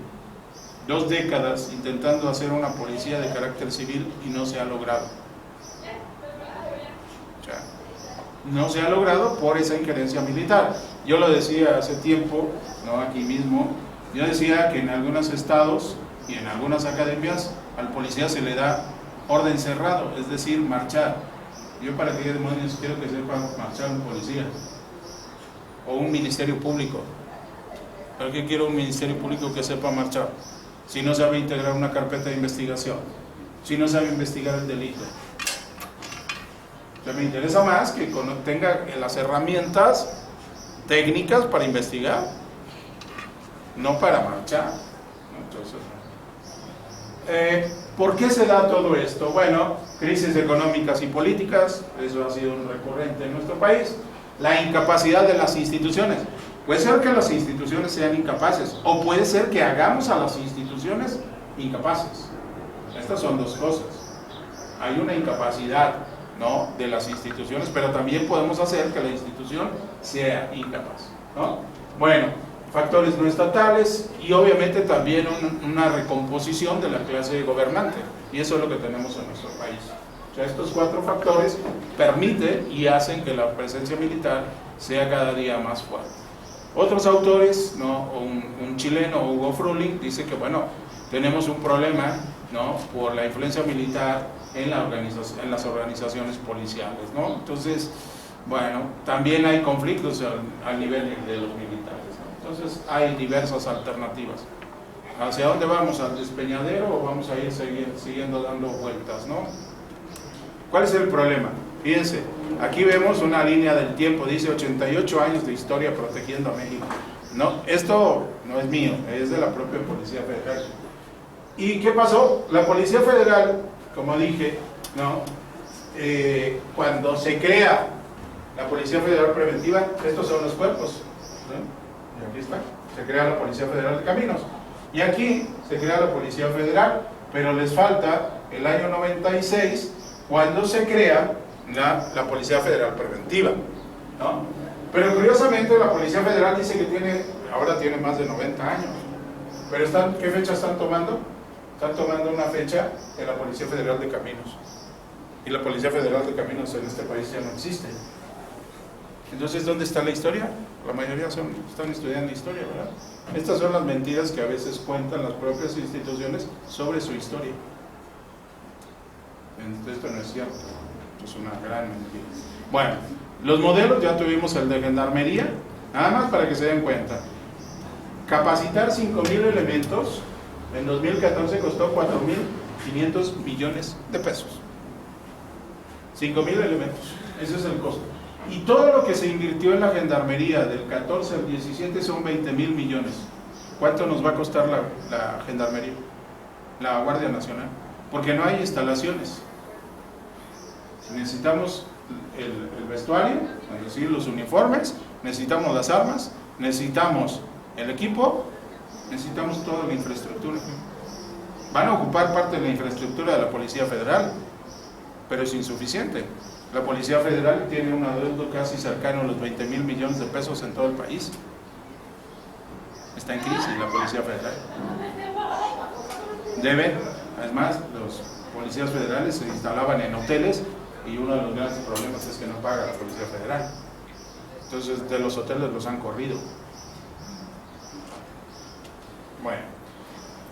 2 décadas intentando hacer una policía de carácter civil y no se ha logrado. O sea, no se ha logrado por esa injerencia militar. Yo lo decía hace tiempo, no aquí mismo, yo decía que en algunos estados y en algunas academias al policía se le da orden cerrado, es decir, marchar. Yo para qué demonios quiero que sepa marchar un policía o un ministerio público. ¿Para qué quiero un ministerio público que sepa marchar? Si no sabe integrar una carpeta de investigación, si no sabe investigar el delito. O sea, me interesa más que tenga las herramientas técnicas para investigar, no para marchar. Entonces, ¿por qué se da todo esto? Bueno, crisis económicas y políticas, eso ha sido un recurrente en nuestro país. La incapacidad de las instituciones. Puede ser que las instituciones sean incapaces, o puede ser que hagamos a las instituciones incapaces. Estas son dos cosas. Hay una incapacidad, ¿no?, de las instituciones, pero también podemos hacer que la institución sea incapaz, ¿no? Bueno, factores no estatales y obviamente también una recomposición de la clase gobernante, y eso es lo que tenemos en nuestro país. O sea, estos 4 factores permiten y hacen que la presencia militar sea cada día más fuerte. Otros autores, ¿no?, un chileno, Hugo Fruling, dice que bueno, tenemos un problema, ¿no?, por la influencia militar en las organizaciones policiales, ¿no? Entonces, bueno, también hay conflictos al nivel de los militares, ¿no? Entonces hay diversas alternativas. ¿Hacia dónde vamos? ¿Al despeñadero o vamos a ir siguiendo dando vueltas, ¿no? ¿Cuál es el problema? Fíjense, aquí vemos una línea del tiempo, dice 88 años de historia protegiendo a México. No, esto no es mío, es de la propia Policía Federal. ¿Y qué pasó? La Policía Federal, como dije, ¿no?, cuando se crea la Policía Federal Preventiva, estos son los cuerpos, ¿no? Y aquí está, se crea la Policía Federal de Caminos. Y aquí se crea la Policía Federal, pero les falta el año 96, cuando se crea la Policía Federal Preventiva, ¿no? Pero curiosamente la Policía Federal dice que ahora tiene más de 90 años. Pero ¿qué fecha están tomando? Están tomando una fecha de la Policía Federal de Caminos. Y la Policía Federal de Caminos en este país ya no existe. Entonces, ¿dónde está la historia? La mayoría están estudiando historia, ¿verdad? Estas son las mentiras que a veces cuentan las propias instituciones sobre su historia. Esto no es cierto, es una gran mentira. Bueno, los modelos, ya tuvimos el de Gendarmería, nada más para que se den cuenta. Capacitar 5,000 elementos en 2014 costó 4,500 millones de pesos. 5,000 elementos, ese es el costo. Y todo lo que se invirtió en la Gendarmería del 14 al 17 son 20,000 millones. ¿Cuánto nos va a costar la Gendarmería? La Guardia Nacional. Porque no hay instalaciones. Necesitamos el vestuario, es decir, los uniformes, necesitamos las armas, necesitamos el equipo, necesitamos toda la infraestructura. Van a ocupar parte de la infraestructura de la Policía Federal, pero es insuficiente. La Policía Federal tiene un adeudo casi cercano a los 20,000 millones de pesos en todo el país. Está en crisis la Policía Federal. Deben, además, los policías federales se instalaban en hoteles y uno de los grandes problemas es que no paga la Policía Federal. Entonces, de los hoteles los han corrido. Bueno,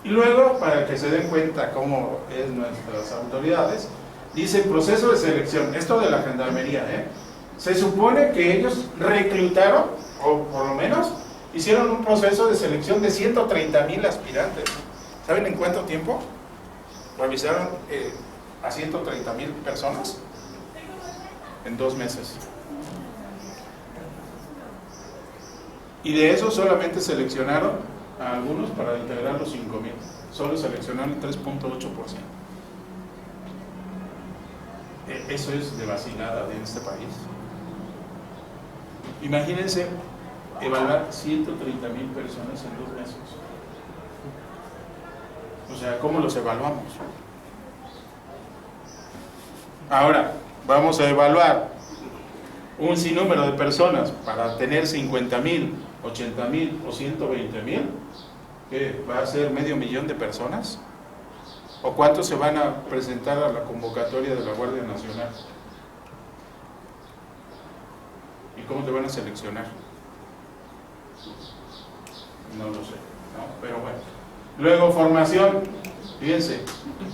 y luego, para que se den cuenta cómo es nuestras autoridades, dice proceso de selección. Esto de la gendarmería, se supone que ellos reclutaron, o por lo menos hicieron un proceso de selección de 130,000 aspirantes. ¿Saben en cuánto tiempo revisaron a 130,000 personas? En 2 meses. Y de eso solamente seleccionaron a algunos para integrar los 5,000. Solo seleccionaron el 3.8%. Eso es de vacilada en este país. Imagínense evaluar 130,000 personas en 2 meses. O sea, ¿cómo los evaluamos? Ahora, vamos a evaluar un sinnúmero de personas para tener 50,000, 80,000 o 120,000, ¿qué? ¿Va a ser 500,000 de personas? ¿O cuántos se van a presentar a la convocatoria de la Guardia Nacional? ¿Y cómo te van a seleccionar? No lo sé, ¿no? Pero bueno. Luego, formación. Fíjense,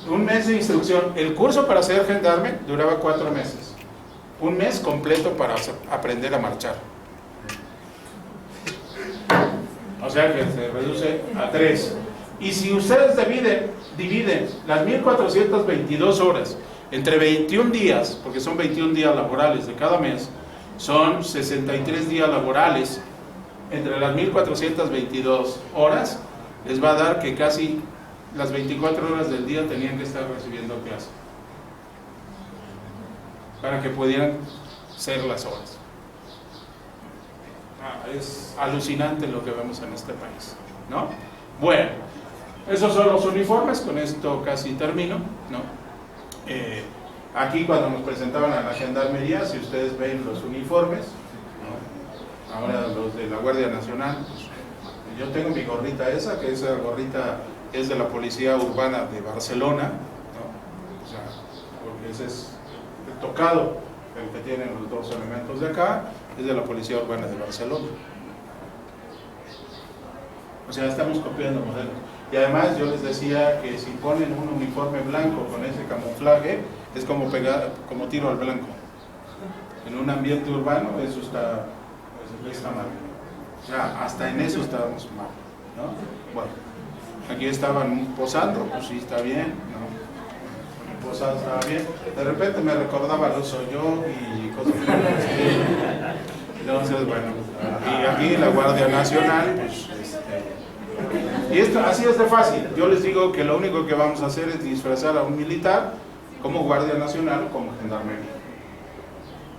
1 mes de instrucción. El curso para ser gendarme duraba 4 meses. 1 mes completo para aprender a marchar. O sea que se reduce a 3. Y si ustedes dividen las 1,422 horas entre 21 días, porque son 21 días laborales de cada mes, son 63 días laborales. Entre las 1,422 horas, les va a dar que casi las 24 horas del día tenían que estar recibiendo clase para que pudieran ser las horas. Es alucinante lo que vemos en este país, ¿no? Bueno, esos son los uniformes, con esto casi termino, ¿no? Aquí cuando nos presentaban a la gendarmería, si ustedes ven los uniformes, ¿no? Ahora los de la Guardia Nacional, pues, yo tengo mi gorrita esa, que esa gorrita es de la Policía Urbana de Barcelona, ¿no? O sea, porque ese es el tocado, el que tienen los 2 elementos de acá, es de la Policía Urbana de Barcelona. O sea, estamos copiando modelos. Y además yo les decía que si ponen un uniforme blanco con ese camuflaje, es como tiro al blanco. En un ambiente urbano eso está mal. O sea, hasta en eso estábamos mal, ¿no? Bueno, aquí estaban posando, pues sí, está bien, ¿no? Posado estaba bien. De repente me recordaba al oso yo y cosas así. Entonces, bueno, y aquí la Guardia Nacional, pues, y esto así es de fácil. Yo les digo que lo único que vamos a hacer es disfrazar a un militar como Guardia Nacional o como gendarmería.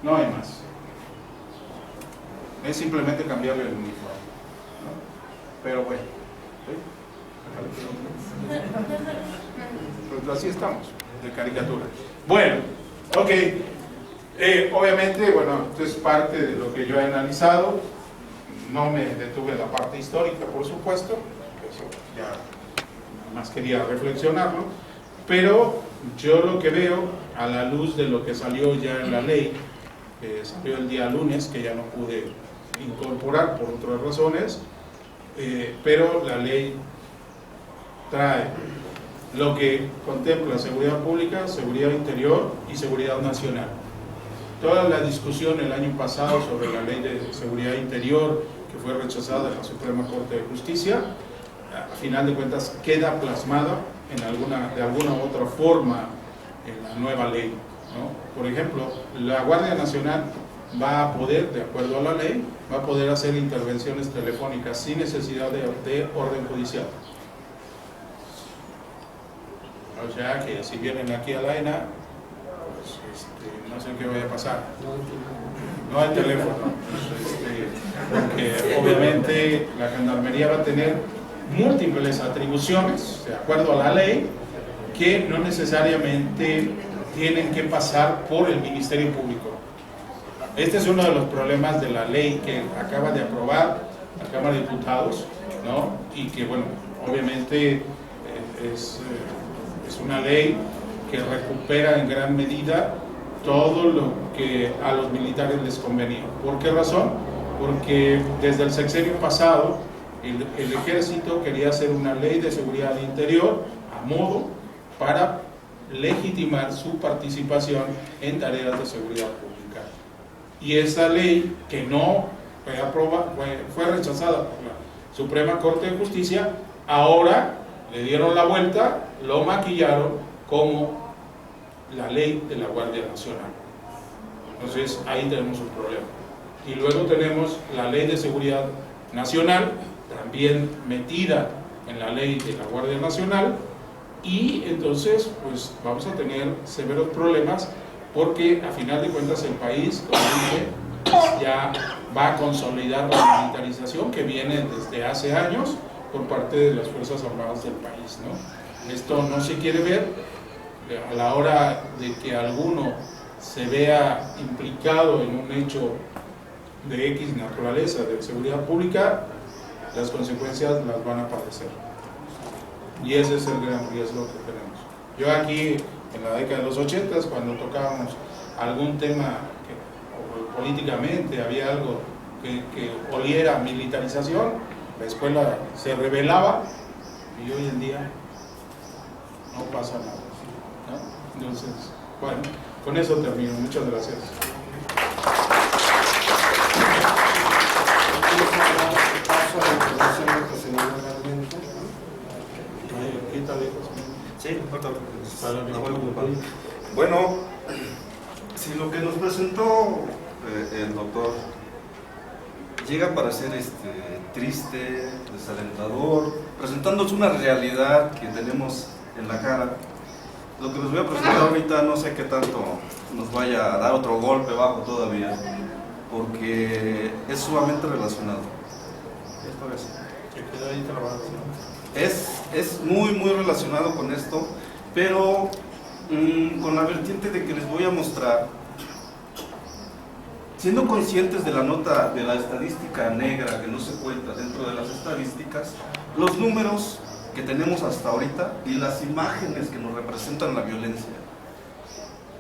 No hay más. Es simplemente cambiarle el uniforme, ¿no? Pero bueno, ¿sí? Pues así estamos, de caricatura. Bueno, ok. Obviamente, bueno, esto es parte de lo que yo he analizado. No me detuve en la parte histórica, por supuesto, eso ya nada más quería reflexionarlo, pero yo lo que veo a la luz de lo que salió ya en la ley, que salió el día lunes, que ya no pude incorporar por otras razones, pero la ley trae lo que contempla seguridad pública, seguridad interior y seguridad nacional. Toda la discusión el año pasado sobre la ley de seguridad interior, que fue rechazada en la Suprema Corte de Justicia, a final de cuentas queda plasmada de alguna u otra forma en la nueva ley, ¿no? Por ejemplo, la Guardia Nacional va a poder, de acuerdo a la ley, va a poder hacer intervenciones telefónicas sin necesidad de orden judicial. O sea que si vienen aquí a la ENA, pues, no sé qué vaya a pasar. No hay teléfono. Porque obviamente la gendarmería va a tener múltiples atribuciones, de acuerdo a la ley, que no necesariamente tienen que pasar por el Ministerio Público. Este es uno de los problemas de la ley que acaba de aprobar la Cámara de Diputados, ¿no? Y que, bueno, obviamente es una ley que recupera en gran medida todo lo que a los militares les convenía. ¿Por qué razón? Porque desde el sexenio pasado el ejército quería hacer una ley de seguridad interior a modo para legitimar su participación en tareas de seguridad pública. Y esa ley, que no fue aprobada, fue rechazada por la Suprema Corte de Justicia, ahora le dieron la vuelta, lo maquillaron como la ley de la Guardia Nacional. Entonces ahí tenemos un problema. Y luego tenemos la ley de seguridad nacional, también metida en la ley de la Guardia Nacional, y entonces pues vamos a tener severos problemas, porque a final de cuentas el país, como dije, ya va a consolidar la militarización que viene desde hace años por parte de las Fuerzas Armadas del país, ¿no? Esto no se quiere ver. A la hora de que alguno se vea implicado en un hecho de X naturaleza de seguridad pública, las consecuencias las van a padecer. Y ese es el gran riesgo que tenemos. Yo aquí, en la década de los 80, cuando tocábamos algún tema o políticamente había algo que oliera militarización, la escuela se rebelaba, y hoy en día no pasa nada, ¿no? Entonces, bueno, con eso termino. Muchas gracias. Sí, bueno, si lo que nos presentó el doctor llega a parecer triste, desalentador, presentándonos una realidad que tenemos en la cara, lo que les voy a presentar ahorita no sé qué tanto nos vaya a dar otro golpe bajo todavía, porque es sumamente relacionado. Es muy relacionado con esto, pero con la vertiente de que les voy a mostrar, siendo conscientes de la nota de la estadística negra que no se cuenta dentro de las estadísticas, los números que tenemos hasta ahorita y las imágenes que nos representan la violencia.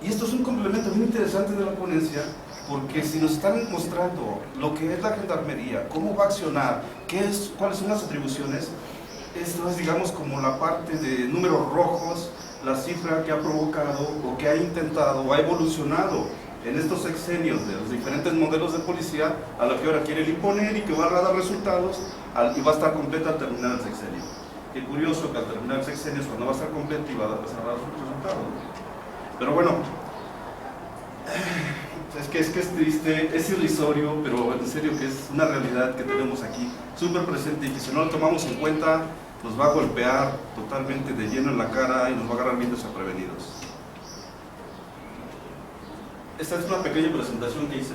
Y esto es un complemento muy interesante de la ponencia, porque si nos están mostrando lo que es la gendarmería, cómo va a accionar, cuáles son las atribuciones, esto es, digamos, como la parte de números rojos, la cifra que ha provocado o que ha intentado o ha evolucionado en estos sexenios de los diferentes modelos de policía a lo que ahora quieren imponer y que va a dar resultados y va a estar completa al terminar el sexenio. Qué curioso que al terminar el sexenio es cuando va a estar completa y va a dar resultados. Pero bueno, es que es triste, es irrisorio, pero en serio que es una realidad que tenemos aquí, súper presente, y que si no lo tomamos en cuenta, nos va a golpear totalmente de lleno en la cara y nos va a agarrar bien desprevenidos. Esta es una pequeña presentación que hice.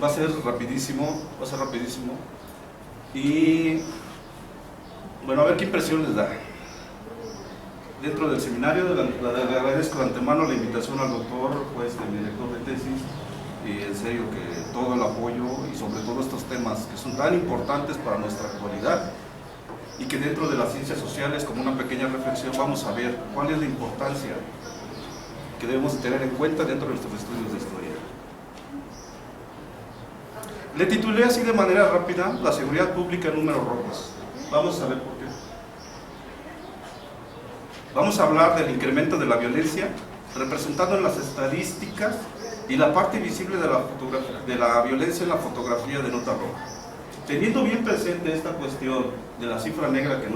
Va a ser rapidísimo, y bueno, a ver qué impresión les da. Dentro del seminario, le agradezco de antemano la invitación al doctor, pues, mi director de tesis, y en serio que todo el apoyo y sobre todo estos temas que son tan importantes para nuestra actualidad, y que dentro de las ciencias sociales, como una pequeña reflexión, vamos a ver cuál es la importancia que debemos tener en cuenta dentro de nuestros estudios de historia. Le titulé así de manera rápida: la seguridad pública en números rojos. Vamos a ver por qué. Vamos a hablar del incremento de la violencia representado en las estadísticas y la parte visible de la violencia en la fotografía de nota roja. Teniendo bien presente esta cuestión de la cifra negra que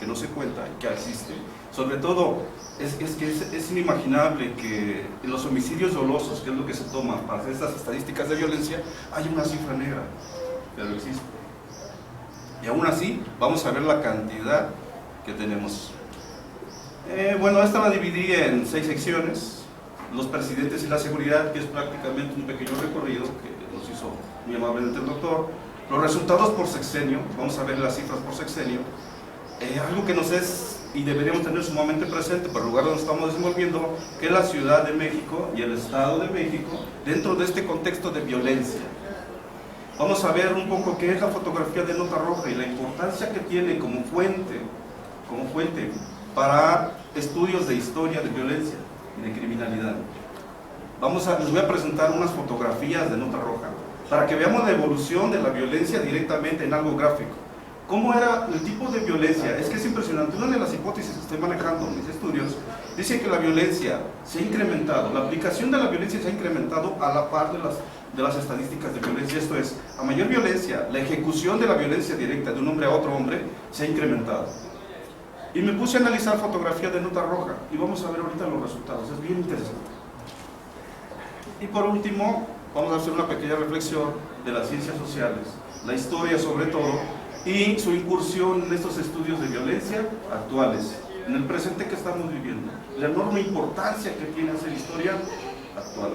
no se cuenta y que existe, sobre todo es inimaginable que en los homicidios dolosos, que es lo que se toma para hacer estas estadísticas de violencia, hay una cifra negra, pero existe. Y aún así vamos a ver la cantidad que tenemos. Bueno, esta la dividí en 6 secciones: los presidentes y la seguridad, que es prácticamente un pequeño recorrido que nos hizo muy amablemente el doctor; Los resultados por sexenio, vamos a ver las cifras por sexenio, algo que nos es y deberíamos tener sumamente presente para el lugar donde estamos desenvolviendo, que es la Ciudad de México y el Estado de México, dentro de este contexto de violencia. Vamos a ver un poco qué es la fotografía de nota roja y la importancia que tiene como fuente para estudios de historia de violencia y de criminalidad. Les voy a presentar unas fotografías de nota roja para que veamos la evolución de la violencia directamente en algo gráfico. ¿Cómo era el tipo de violencia? Es que es impresionante. Una de las hipótesis que estoy manejando en mis estudios dice que la violencia se ha incrementado, la aplicación de la violencia se ha incrementado a la par de las estadísticas de violencia. Esto es, a mayor violencia, la ejecución de la violencia directa de un hombre a otro hombre se ha incrementado. Y me puse a analizar fotografía de nota roja y vamos a ver ahorita los resultados. Es bien interesante. Y por último, vamos a hacer una pequeña reflexión de las ciencias sociales, la historia sobre todo, y su incursión en estos estudios de violencia actuales, en el presente que estamos viviendo, la enorme importancia que tiene hacer historia actual.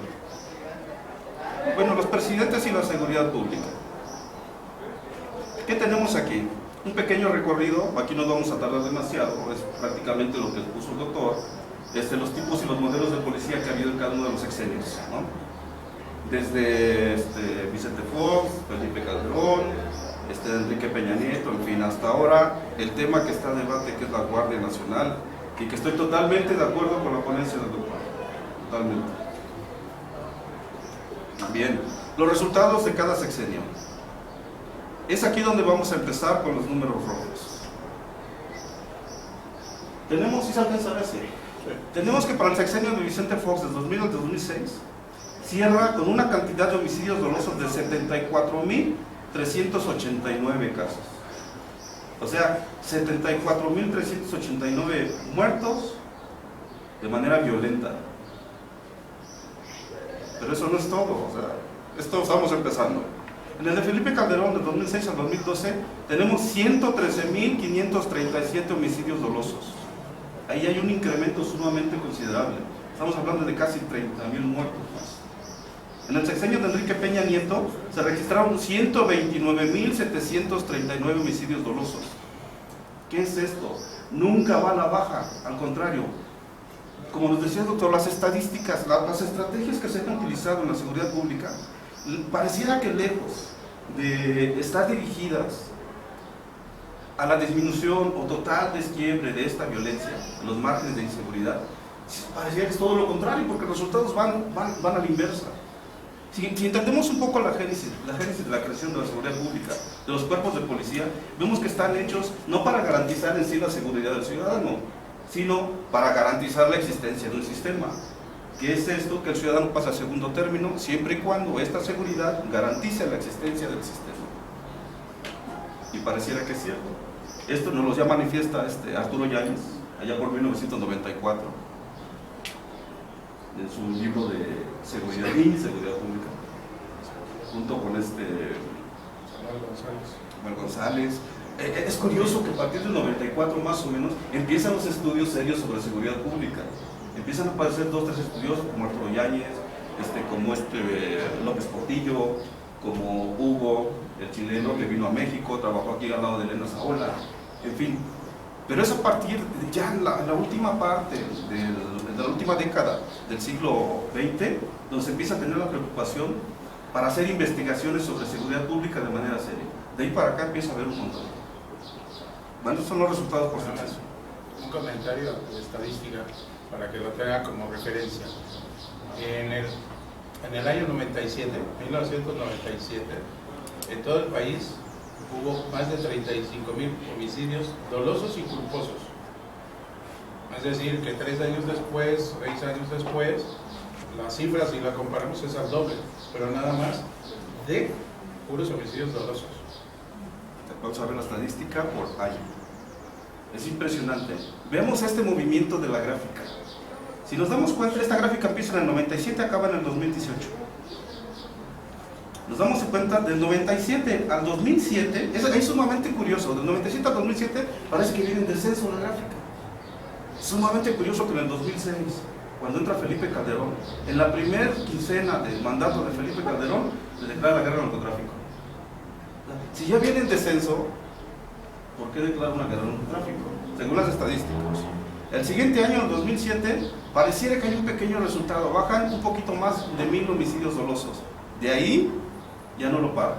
Bueno, los presidentes y la seguridad pública. ¿Qué tenemos aquí? Un pequeño recorrido, aquí no vamos a tardar demasiado, es prácticamente lo que puso el doctor, los tipos y los modelos de policía que ha habido en cada uno de los sexenios, ¿no? Desde Vicente Fox, Felipe Calderón, Enrique Peña Nieto, en fin, hasta ahora el tema que está en debate, que es la Guardia Nacional, y que estoy totalmente de acuerdo con la ponencia del doctor, totalmente. Bien, los resultados de cada sexenio. Es aquí donde vamos a empezar con los números rojos. Tenemos, si se alcanza a ver, sí. Tenemos que para el sexenio de Vicente Fox, de 2000 al 2006, cierra con una cantidad de homicidios dolosos de 74.389 casos. O sea, 74.389 muertos de manera violenta. Pero eso no es todo, o sea, esto estamos empezando. En el de Felipe Calderón, de 2006 al 2012, tenemos 113.537 homicidios dolosos. Ahí hay un incremento sumamente considerable. Estamos hablando de casi 30.000 muertos más. En el sexenio de Enrique Peña Nieto se registraron 129.739 homicidios dolosos. ¿Qué es esto? Nunca va a la baja, al contrario. Como nos decía el doctor, las estadísticas, las estrategias que se han utilizado en la seguridad pública, pareciera que lejos de estar dirigidas a la disminución o total desquiebre de esta violencia, los márgenes de inseguridad, pareciera que es todo lo contrario, porque los resultados van a la inversa. Si entendemos un poco la génesis de la creación de la seguridad pública, de los cuerpos de policía, vemos que están hechos no para garantizar en sí la seguridad del ciudadano, sino para garantizar la existencia de un sistema. ¿Qué es esto? Que el ciudadano pasa a segundo término, siempre y cuando esta seguridad garantice la existencia del sistema. Y pareciera que es cierto. Esto nos lo ya manifiesta Arturo Yáñez, allá por 1994, en su libro de Seguridad y Seguridad Pública, junto con Samuel González. Es curioso que a partir del 94 más o menos empiezan los estudios serios sobre seguridad pública. Empiezan a aparecer 2 o 3 estudiosos como Arturo Yáñez, como López Portillo, como Hugo, el chileno que vino a México, trabajó aquí al lado de Elena Saola, en fin. Pero es a partir de ya en la última parte de la última década del siglo XX donde se empieza a tener la preocupación para hacer investigaciones sobre seguridad pública de manera seria. De ahí para acá empieza a haber un montón. Bueno, estos son los resultados por supuesto. Un comentario de estadística para que lo tenga como referencia. En el año 1997, en todo el país hubo más de 35.000 homicidios dolosos y culposos. Es decir, que 3 años después, 6 años después, las cifras, si la comparamos, es al doble, pero nada más de puros homicidios dolosos. Vamos a ver la estadística por año. Es impresionante. Veamos este movimiento de la gráfica. Si nos damos cuenta, esta gráfica empieza en el 97 y acaba en el 2018. Nos damos cuenta, del 97 al 2007, es sumamente curioso, del 97 al 2007 parece que viene en descenso la gráfica. Sumamente curioso que en el 2006, cuando entra Felipe Calderón, en la primera quincena del mandato de Felipe Calderón, se declara la guerra al narcotráfico. Si ya viene en descenso, ¿por qué declarar una guerra al narcotráfico? Según las estadísticas. El siguiente año, en 2007, pareciera que hay un pequeño resultado. Bajan un poquito más de 1000 homicidios dolosos. De ahí, ya no lo para.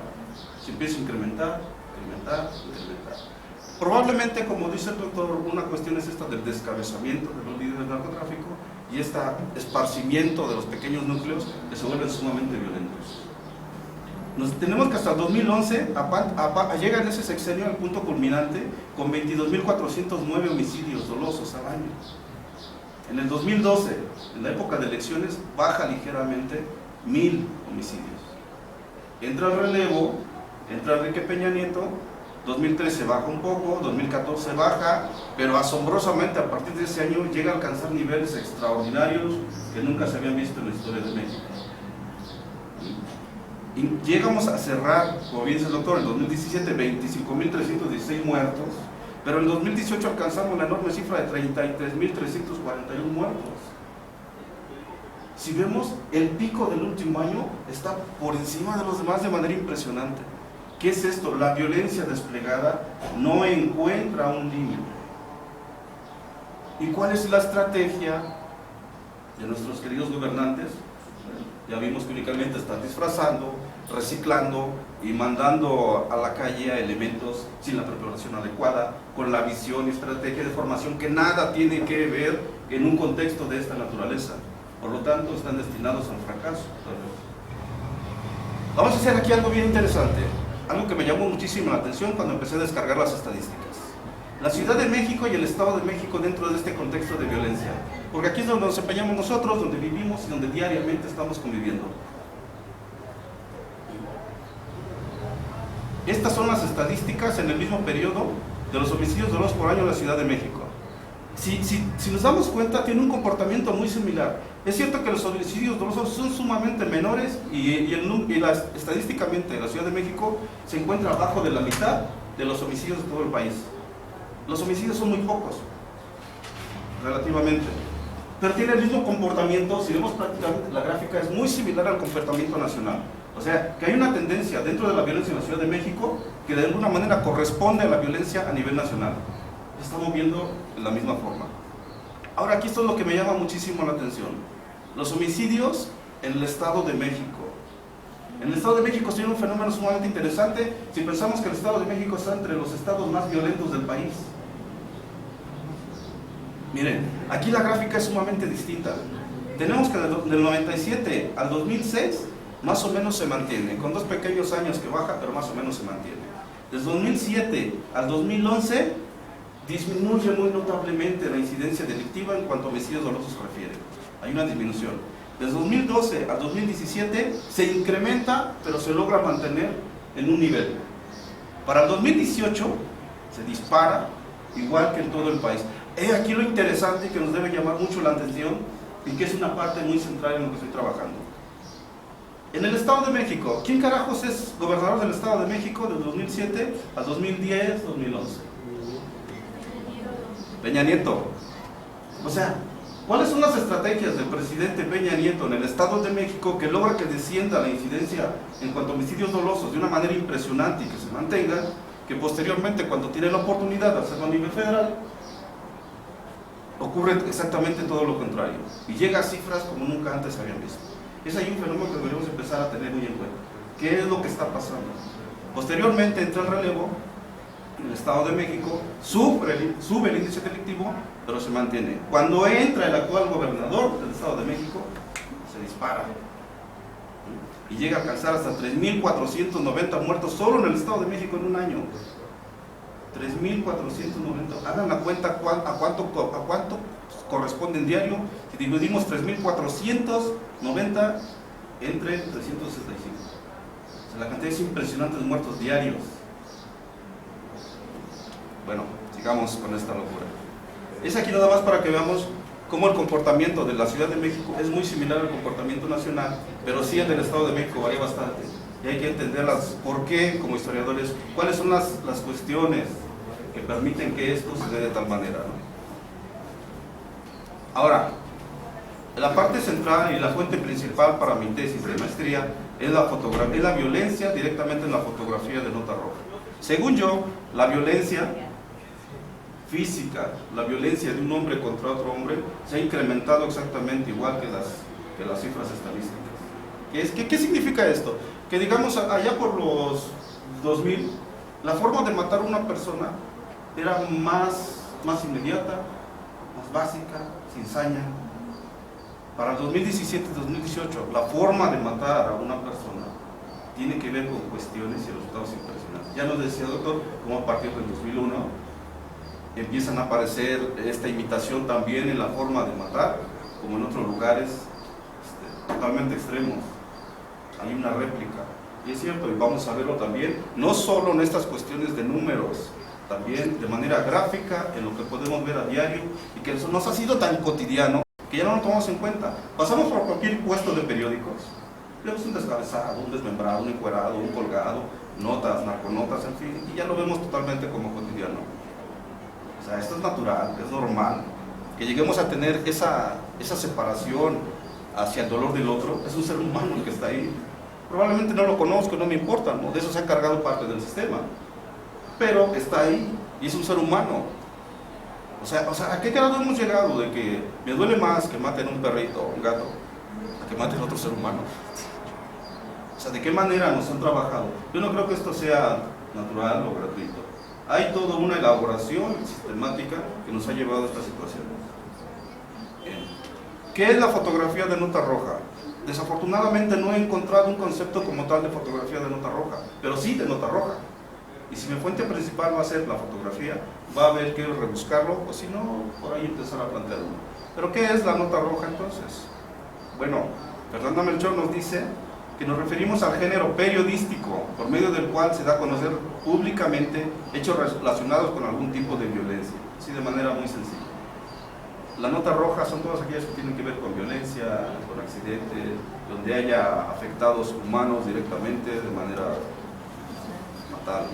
Se empieza a incrementar. Probablemente, como dice el doctor, una cuestión es esta del descabezamiento de los líderes del narcotráfico y este esparcimiento de los pequeños núcleos que se vuelven sumamente violentos. Tenemos que hasta el 2011 llega en ese sexenio al punto culminante con 22.409 homicidios dolosos al año. En el 2012, en la época de elecciones, baja ligeramente 1000 homicidios. Entra el relevo, entra Enrique Peña Nieto, 2013 baja un poco, 2014 baja, pero asombrosamente a partir de ese año llega a alcanzar niveles extraordinarios que nunca se habían visto en la historia de México. Y llegamos a cerrar, como bien dice el doctor, en 2017 25.316 muertos, pero en 2018 alcanzamos la enorme cifra de 33.341 muertos. Si vemos, el pico del último año está por encima de los demás de manera impresionante. ¿Qué es esto? La violencia desplegada no encuentra un límite. ¿Y cuál es la estrategia de nuestros queridos gobernantes? Ya vimos que únicamente están disfrazando, reciclando y mandando a la calle a elementos sin la preparación adecuada, con la visión y estrategia de formación que nada tiene que ver en un contexto de esta naturaleza. Por lo tanto, están destinados al fracaso. Vamos a hacer aquí algo bien interesante, algo que me llamó muchísimo la atención cuando empecé a descargar las estadísticas. La Ciudad de México y el Estado de México dentro de este contexto de violencia, porque aquí es donde nos empeñamos nosotros, donde vivimos y donde diariamente estamos conviviendo. Estas son las estadísticas en el mismo periodo de los homicidios dolosos por año en la Ciudad de México. Si nos damos cuenta, tiene un comportamiento muy similar. Es cierto que los homicidios dolosos son sumamente menores estadísticamente la Ciudad de México se encuentra abajo de la mitad de los homicidios de todo el país. Los homicidios son muy pocos, relativamente, pero tiene el mismo comportamiento. Si vemos prácticamente la gráfica, es muy similar al comportamiento nacional. O sea, que hay una tendencia dentro de la violencia en la Ciudad de México que de alguna manera corresponde a la violencia a nivel nacional. Estamos viendo de la misma forma. Ahora, aquí esto es lo que me llama muchísimo la atención. Los homicidios en el Estado de México. En el Estado de México tiene un fenómeno sumamente interesante si pensamos que el Estado de México está entre los estados más violentos del país. Miren, aquí la gráfica es sumamente distinta. Tenemos que del 97 al 2006 más o menos se mantiene, con 2 pequeños años que baja, pero más o menos se mantiene. Desde 2007 al 2011 disminuye muy notablemente la incidencia delictiva en cuanto a homicidios dolosos se refiere. Hay una disminución. Desde 2012 al 2017 se incrementa, pero se logra mantener en un nivel. Para el 2018 se dispara, igual que en todo el país. He aquí lo interesante que nos debe llamar mucho la atención y que es una parte muy central en lo que estoy trabajando. En el Estado de México, ¿quién carajos es gobernador del Estado de México del 2007 al 2010, 2011? Peña Nieto. O sea, ¿cuáles son las estrategias del presidente Peña Nieto en el Estado de México que logra que descienda la incidencia en cuanto a homicidios dolosos de una manera impresionante y que se mantenga, que posteriormente cuando tiene la oportunidad de hacerlo a nivel federal, ocurre exactamente todo lo contrario y llega a cifras como nunca antes se habían visto? Es ahí un fenómeno que deberíamos empezar a tener muy en cuenta. ¿Qué es lo que está pasando? Posteriormente entra el relevo, el Estado de México sube el índice delictivo, pero se mantiene. Cuando entra el actual gobernador del Estado de México, se dispara y llega a alcanzar hasta 3.490 muertos solo en el Estado de México en un año. 3.490. Hagan la cuenta a cuánto corresponde en diario. Si dividimos 3.490 entre 365. O sea, la cantidad es impresionante de muertos diarios. Bueno, sigamos con esta locura. Es aquí nada más para que veamos cómo el comportamiento de la Ciudad de México es muy similar al comportamiento nacional, pero sí el del Estado de México varía bastante. Y hay que entenderlas, por qué, como historiadores, cuáles son las cuestiones que permiten que esto se dé de tal manera, ¿no? Ahora, La parte central y la fuente principal para mi tesis de maestría es la violencia directamente en la fotografía de nota roja. Según yo, la violencia física, la violencia de un hombre contra otro hombre, se ha incrementado exactamente igual que las cifras estadísticas. ¿Qué significa esto? Que digamos, allá por los 2000, la forma de matar a una persona era más inmediata, más básica, sin saña. Para el 2017-2018, la forma de matar a una persona tiene que ver con cuestiones y resultados impresionantes. Ya nos decía el doctor, como a partir del 2001 empiezan a aparecer esta imitación también en la forma de matar, como en otros lugares totalmente extremos. Hay una réplica, y es cierto, y vamos a verlo también, no solo en estas cuestiones de números, también de manera gráfica, en lo que podemos ver a diario, y que eso nos ha sido tan cotidiano, que ya no lo tomamos en cuenta. Pasamos por cualquier puesto de periódicos, vemos un descabezado, un desmembrado, un encuerado, un colgado, notas, narconotas, en fin, y ya lo vemos totalmente como cotidiano. O sea, esto es natural, es normal. Que lleguemos a tener esa separación hacia el dolor del otro, es un ser humano el que está ahí. Probablemente no lo conozco, no me importa, ¿no? De eso se ha encargado parte del sistema. Pero está ahí, y es un ser humano. O sea, ¿a qué grado hemos llegado de que me duele más que maten un perrito o un gato a que maten a otro ser humano? O sea, ¿de qué manera nos han trabajado? Yo no creo que esto sea natural o gratuito. Hay toda una elaboración sistemática que nos ha llevado a esta situación. ¿Qué es la fotografía de nota roja? Desafortunadamente no he encontrado un concepto como tal de fotografía de nota roja, pero sí de nota roja. Y si mi fuente principal va a ser la fotografía, va a haber que rebuscarlo, o si no, por ahí empezar a plantearlo. ¿Pero qué es la nota roja entonces? Bueno, Fernanda Melchor nos dice que nos referimos al género periodístico, por medio del cual se da a conocer públicamente hechos relacionados con algún tipo de violencia, así de manera muy sencilla. La nota roja son todas aquellas que tienen que ver con violencia, con accidentes, donde haya afectados humanos directamente de manera fatal.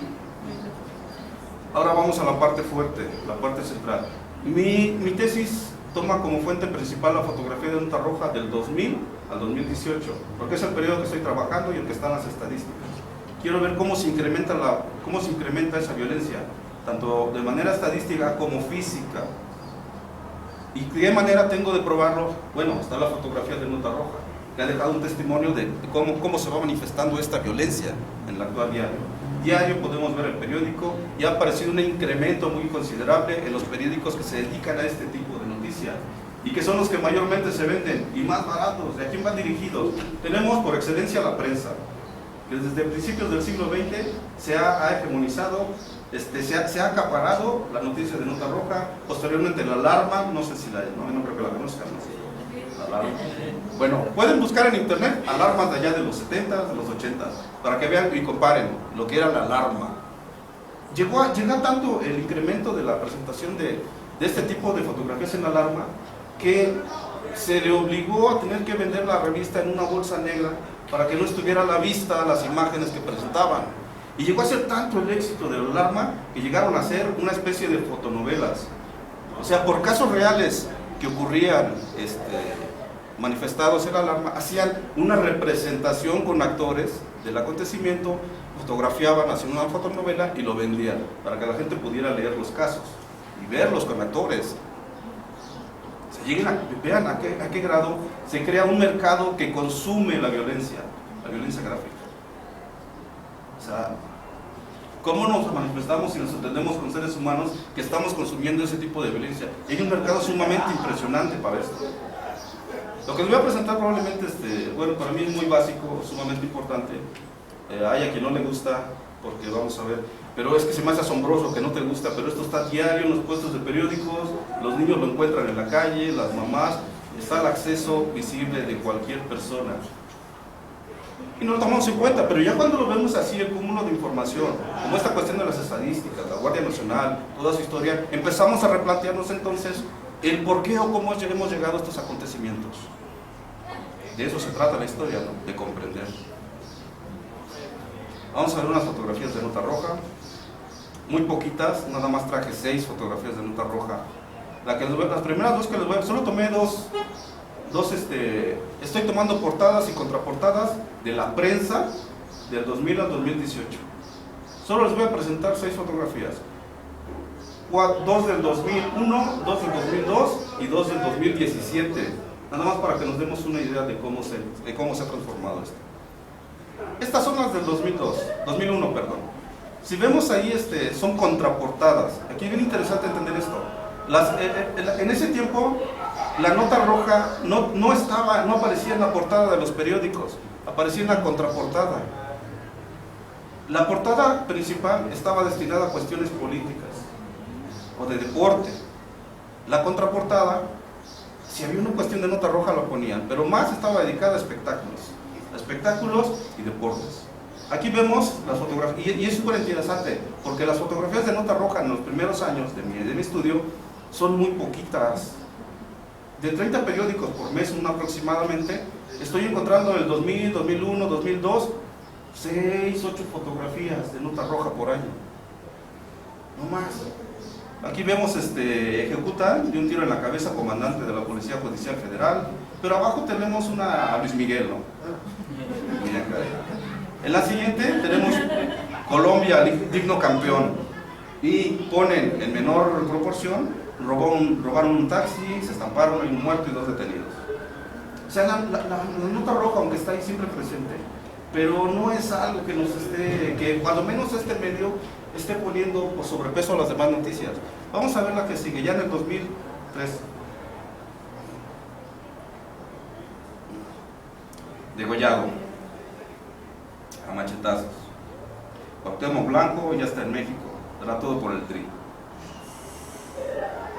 Ahora vamos a la parte fuerte, la parte central. Mi tesis toma como fuente principal la fotografía de nota roja del 2000 al 2018, porque es el periodo que estoy trabajando y el que están las estadísticas. Quiero ver cómo se incrementa esa violencia, tanto de manera estadística como física. ¿Y de qué manera tengo de probarlo? Bueno, está la fotografía de nota roja, que ha dejado un testimonio de cómo se va manifestando esta violencia en el actual diario. Diario podemos ver el periódico y ha aparecido un incremento muy considerable en los periódicos que se dedican a este tipo de noticia y que son los que mayormente se venden y más baratos. ¿De a quién van dirigidos? Tenemos por excelencia la prensa, que desde principios del siglo XX se ha hegemonizado, se ha acaparado la noticia de nota roja, posteriormente la alarma, no sé si no creo que la conozcan, no sé. La alarma. Bueno, pueden buscar en internet alarmas de allá de los 70s, de los 80s, para que vean y comparen lo que era la alarma. Llegó tanto el incremento de la presentación de este tipo de fotografías en la alarma, que se le obligó a tener que vender la revista en una bolsa negra para que no estuviera a la vista las imágenes que presentaban. Y llegó a ser tanto el éxito de la alarma que llegaron a ser una especie de fotonovelas. O sea, por casos reales que ocurrían manifestados en la alarma, hacían una representación con actores del acontecimiento, fotografiaban, hacían una fotonovela y lo vendían para que la gente pudiera leer los casos y verlos con actores. Vean a qué grado se crea un mercado que consume la violencia gráfica. O sea, ¿cómo nos manifestamos y nos entendemos con seres humanos que estamos consumiendo ese tipo de violencia? Hay un mercado sumamente impresionante para esto. Lo que les voy a presentar probablemente, bueno, para mí es muy básico, sumamente importante. Hay a quien no le gusta, porque vamos a ver, pero es que se me hace asombroso que no te gusta, pero esto está diario en los puestos de periódicos, los niños lo encuentran en la calle, las mamás, está al acceso visible de cualquier persona. Y no lo tomamos en cuenta, pero ya cuando lo vemos así, el cúmulo de información, como esta cuestión de las estadísticas, la Guardia Nacional, toda su historia, empezamos a replantearnos entonces el por qué o cómo hemos llegado a estos acontecimientos. De eso se trata la historia, ¿no? De comprender. Vamos a ver unas fotografías de nota roja, muy poquitas, nada más traje 6 fotografías de nota roja. Las primeras dos que les voy a... Solo tomé estoy tomando portadas y contraportadas de la prensa del 2000 al 2018. Solo les voy a presentar 6 fotografías. 2 del 2001, 2 del 2002 y 2 del 2017. Nada más para que nos demos una idea de cómo se ha transformado esto. Estas son las del 2001, perdón. Si vemos ahí, son contraportadas. Aquí es bien interesante entender esto. En ese tiempo, la nota roja no aparecía en la portada de los periódicos, aparecía en la contraportada. La portada principal estaba destinada a cuestiones políticas o de deporte. La contraportada, si había una cuestión de nota roja, lo ponían, pero más estaba dedicada a espectáculos y deportes. Aquí vemos las fotografías, y es súper interesante, porque las fotografías de nota roja en los primeros años de mi estudio son muy poquitas. De 30 periódicos por mes aproximadamente, estoy encontrando en el 2000, 2001, 2002, 6, 8 fotografías de nota roja por año. No más. Aquí vemos ejecutan de un tiro en la cabeza comandante de la Policía Judicial Federal, pero abajo tenemos a Luis Miguel, ¿no? Miren acá. En la siguiente tenemos Colombia, digno campeón, y ponen en menor proporción, robaron un taxi, se estamparon, hay un muerto y 2 detenidos. O sea, la nota roja, aunque está ahí siempre presente, pero no es algo que que cuando menos este medio esté poniendo sobrepeso a las demás noticias. Vamos a ver la que sigue, ya en el 2003. Degollado a machetazos. Cuauhtémoc Blanco ya está en México, era todo por el Tri.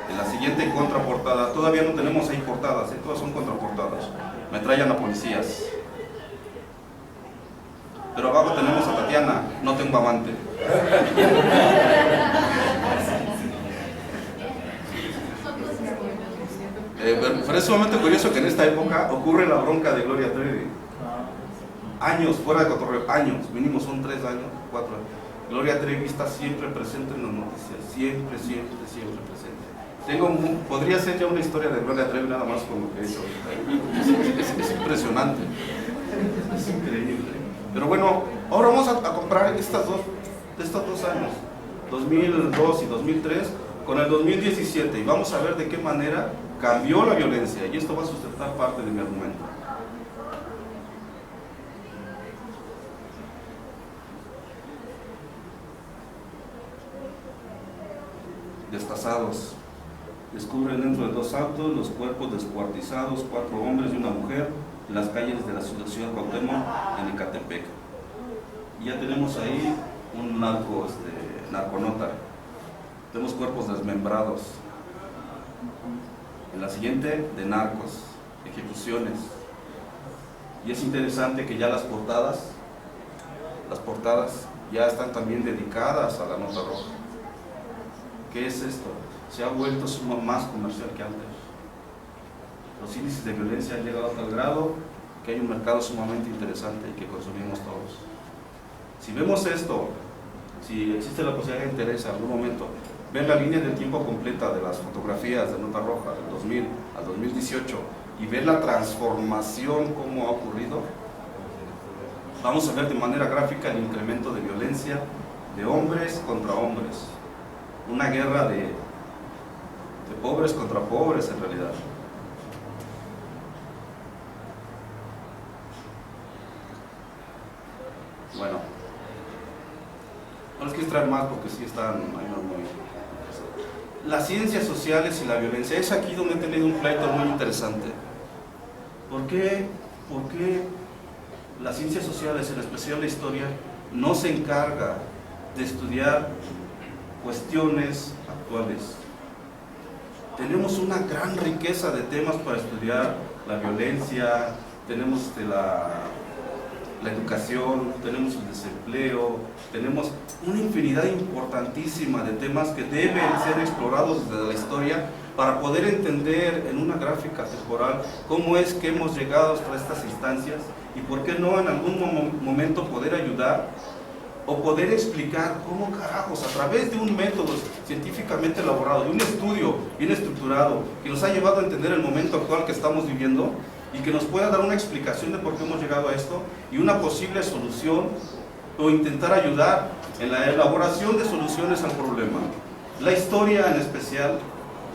En la siguiente contraportada, todavía no tenemos ahí portadas, todas son contraportadas. Metrallan a policías. Pero abajo tenemos a Tatiana, no tengo amante. Pero es sumamente curioso que en esta época ocurre la bronca de Gloria Trevi. Años, fuera de cotorreo, años, mínimo son 3 años, 4 años. Gloria Trevi está siempre presente en las noticias, siempre presente. Podría ser ya una historia de Gloria Trevi nada más con lo que he hecho. Es impresionante, es increíble. Pero bueno, ahora vamos a comparar estos dos años, 2002 y 2003, con el 2017, y vamos a ver de qué manera cambió la violencia, y esto va a sustentar parte de mi argumento. Destazados. Descubren dentro de 2 autos los cuerpos descuartizados, 4 hombres y una mujer, en las calles de la ciudad Cuauhtémoc, en Ecatepec. Y ya tenemos ahí un narconota. Tenemos cuerpos desmembrados. En la siguiente, de narcos, ejecuciones. Y es interesante que ya las portadas ya están también dedicadas a la nota roja. ¿Qué es esto? Se ha vuelto más comercial que antes. Los índices de violencia han llegado a tal grado que hay un mercado sumamente interesante y que consumimos todos. Si vemos esto, si existe la posibilidad de interés en algún momento, ver la línea de tiempo completa de las fotografías de nota roja del 2000 al 2018 y ver la transformación, cómo ha ocurrido, vamos a ver de manera gráfica el incremento de violencia de hombres contra hombres. Una guerra de pobres contra pobres en realidad. Bueno, no les quiero traer más porque sí están muy... Las ciencias sociales y la violencia, es aquí donde he tenido un pleito muy interesante. ¿Por qué las ciencias sociales, en especial la historia, no se encarga de estudiar cuestiones actuales? Tenemos una gran riqueza de temas para estudiar la violencia, tenemos la educación, tenemos el desempleo, tenemos una infinidad importantísima de temas que deben ser explorados desde la historia para poder entender en una gráfica temporal cómo es que hemos llegado hasta estas instancias y por qué no en algún momento poder ayudar o poder explicar cómo carajos, a través de un método científicamente elaborado, de un estudio bien estructurado, que nos ha llevado a entender el momento actual que estamos viviendo y que nos pueda dar una explicación de por qué hemos llegado a esto y una posible solución o intentar ayudar en la elaboración de soluciones al problema. La historia en especial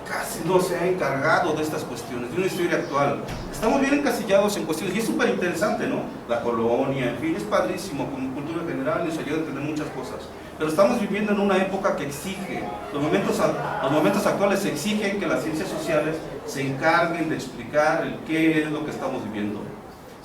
casi no se ha encargado de estas cuestiones, de una historia actual. Estamos bien encasillados en cuestiones, y es súper interesante, ¿no? La colonia, en fin, es padrísimo, como cultura general, nos ayuda a entender muchas cosas. Pero estamos viviendo en una época que exige, los momentos actuales exigen que las ciencias sociales se encarguen de explicar el qué es lo que estamos viviendo.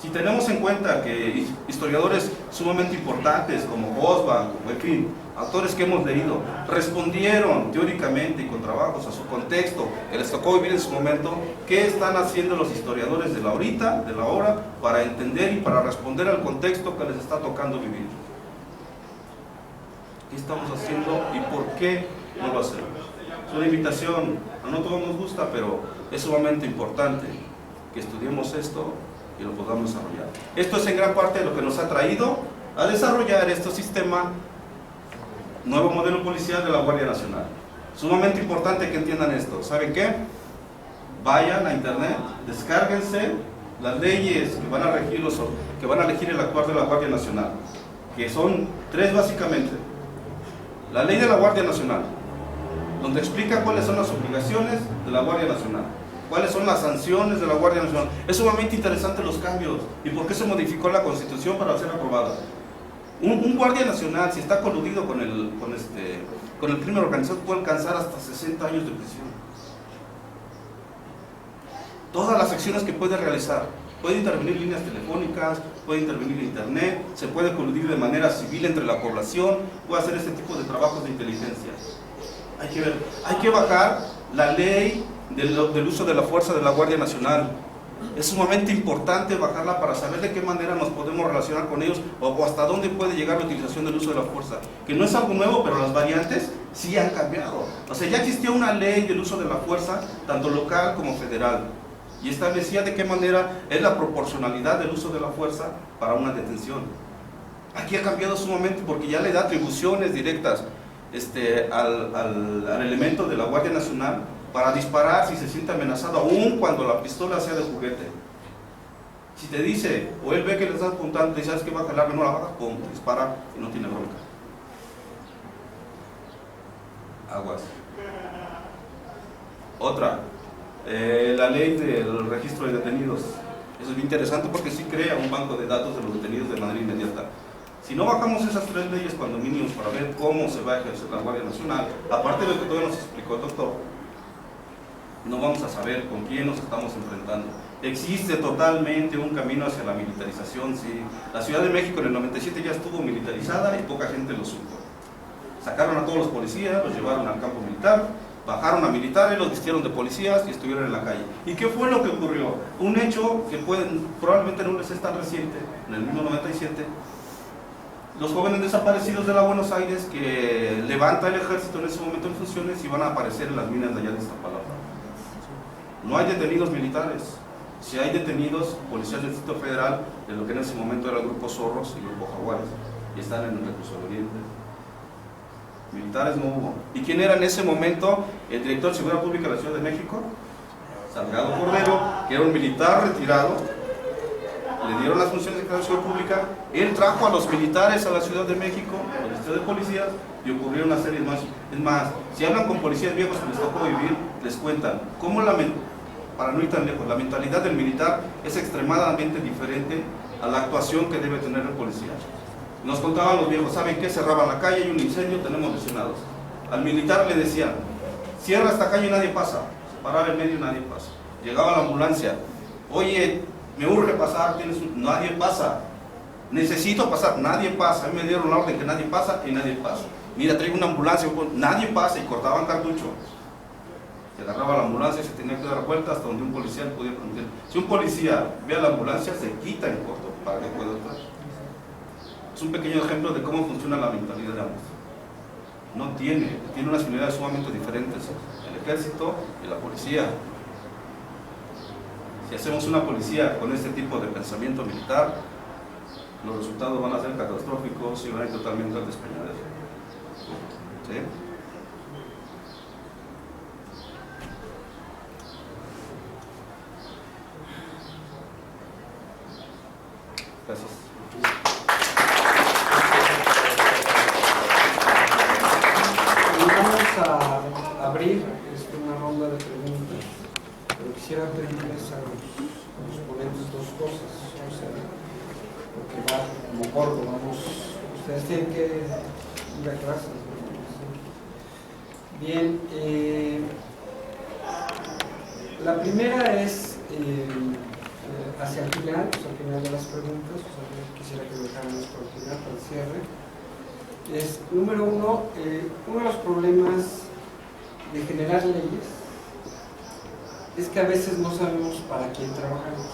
Si tenemos en cuenta que historiadores sumamente importantes como Hobsbawm, como en fin, autores que hemos leído, respondieron teóricamente y con trabajos a su contexto que les tocó vivir en su momento, ¿qué están haciendo los historiadores de la ahorita, de la hora, para entender y para responder al contexto que les está tocando vivir? ¿Qué estamos haciendo y por qué no lo hacemos? Es una invitación, a no todos nos gusta, pero es sumamente importante que estudiemos esto y lo podamos desarrollar. Esto es en gran parte lo que nos ha traído a desarrollar este sistema, nuevo modelo policial de la Guardia Nacional. Sumamente importante que entiendan esto. ¿Saben qué? Vayan a internet, descárguense las leyes que van a regir el actuar de la Guardia Nacional, que son 3 básicamente. La ley de la Guardia Nacional, donde explica cuáles son las obligaciones de la Guardia Nacional, cuáles son las sanciones de la Guardia Nacional. Es sumamente interesante los cambios y por qué se modificó la Constitución para ser aprobada. Un Guardia Nacional, si está coludido con el crimen organizado, puede alcanzar hasta 60 años de prisión. Todas las acciones que puede realizar, puede intervenir líneas telefónicas, puede intervenir internet, se puede coludir de manera civil entre la población, puede hacer este tipo de trabajos de inteligencia. Hay que ver, hay que bajar la ley del uso de la fuerza de la Guardia Nacional. Es sumamente importante bajarla para saber de qué manera nos podemos relacionar con ellos o hasta dónde puede llegar la utilización del uso de la fuerza. Que no es algo nuevo, pero las variantes sí han cambiado. O sea, ya existía una ley del uso de la fuerza, tanto local como federal, y establecía de qué manera es la proporcionalidad del uso de la fuerza para una detención. Aquí ha cambiado sumamente porque ya le da atribuciones directas al elemento de la Guardia Nacional para disparar si se siente amenazado, aún cuando la pistola sea de juguete. Si te dice, o él ve que le estás apuntando, te dice, ¿sabes qué? Va a jalarme, no la bajas, pum, dispara y no tiene bronca. Aguas. Otra, la ley del registro de detenidos. Eso es bien interesante porque sí crea un banco de datos de los detenidos de manera inmediata. Si no bajamos esas 3 leyes cuando mínimos para ver cómo se va a ejercer la Guardia Nacional, aparte de lo que todavía nos explicó el doctor, no vamos a saber con quién nos estamos enfrentando. Existe totalmente un camino hacia la militarización, sí. La Ciudad de México en el 97 ya estuvo militarizada y poca gente lo supo. Sacaron a todos los policías, los llevaron al campo militar, bajaron a militares, los vistieron de policías y estuvieron en la calle. ¿Y qué fue lo que ocurrió? Un hecho que probablemente no les es tan reciente, en el mismo 97, los jóvenes desaparecidos de la Buenos Aires que levanta el ejército en ese momento en funciones y van a aparecer en las minas de allá de Iztapalapa. No hay detenidos militares, si hay detenidos policías del Distrito Federal de lo que en ese momento era el Grupo Zorros y el Grupo Jaguares, y están en el Reclusorio Oriente. Militares no hubo. ¿Y quién era en ese momento el director de Seguridad Pública de la Ciudad de México? Salgado Cordero, que era un militar retirado, le dieron las funciones de Seguridad Pública, él trajo a los militares a la Ciudad de México, al distrito de policías, y ocurrieron una serie más. Es más, si hablan con policías viejos que les tocó vivir, les cuentan cómo para no ir tan lejos, la mentalidad del militar es extremadamente diferente a la actuación que debe tener el policía. Nos contaban los viejos, ¿saben qué? Cerraban la calle, hay un incendio, tenemos lesionados. Al militar le decían, cierra esta calle y nadie pasa. Se paraba en medio y nadie pasa. Llegaba la ambulancia, oye, me urge pasar, nadie pasa. Necesito pasar, nadie pasa. A mí me dieron la orden que nadie pasa y nadie pasa. Mira, traigo una ambulancia, nadie pasa, y cortaban cartucho. Se agarraba la ambulancia y se tenía que dar vuelta hasta donde un policía podía permitir. Si un policía ve a la ambulancia, se quita en corto para que pueda entrar. Es un pequeño ejemplo de cómo funciona la mentalidad de ambos. No tiene unas finalidades sumamente diferentes, el ejército y la policía. Si hacemos una policía con este tipo de pensamiento militar, los resultados van a ser catastróficos y van a ir totalmente al despeñadero. ¿Sí? Gracias. Vamos a abrir una ronda de preguntas, pero quisiera pedirles a los ponentes dos cosas, o sea, porque va como gordo, vamos, ustedes tienen que ir a clases, ¿no? Bien, la primera es hacia el final, pues al final de las preguntas, o sea, quisiera que lo dejáramos por el final, para el cierre. Es, número uno de los problemas de generar leyes es que a veces no sabemos para quién trabajamos.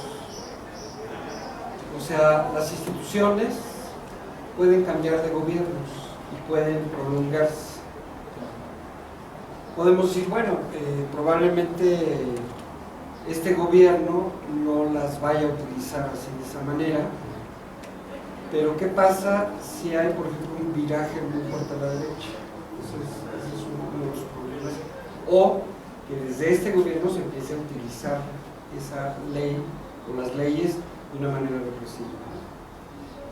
O sea, las instituciones pueden cambiar de gobiernos y pueden prolongarse. Podemos decir, bueno, probablemente este gobierno no las vaya a utilizar así de esa manera, pero ¿qué pasa si hay, por ejemplo, un viraje muy fuerte a la derecha? Ese es uno de los problemas. O que desde este gobierno se empiece a utilizar esa ley o las leyes de una manera represiva.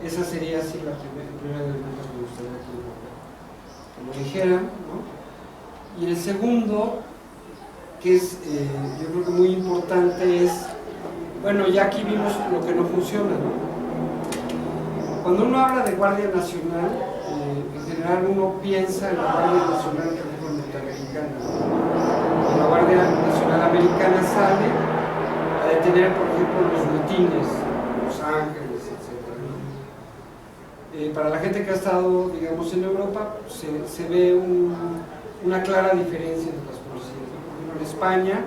Esa sería así la primera de las cosas que me gustaría que lo dijeran, ¿no? Y el segundo, que es yo creo que muy importante, es, bueno, ya aquí vimos lo que no funciona, ¿no? Cuando uno habla de Guardia Nacional, en general uno piensa en la Guardia Nacional, por ejemplo, norteamericana. Y la Guardia Nacional americana sale a detener, por ejemplo, los motines, Los Ángeles, etc. Para la gente que ha estado, digamos, en Europa, se ve una clara diferencia entre las policías. Por ejemplo, en España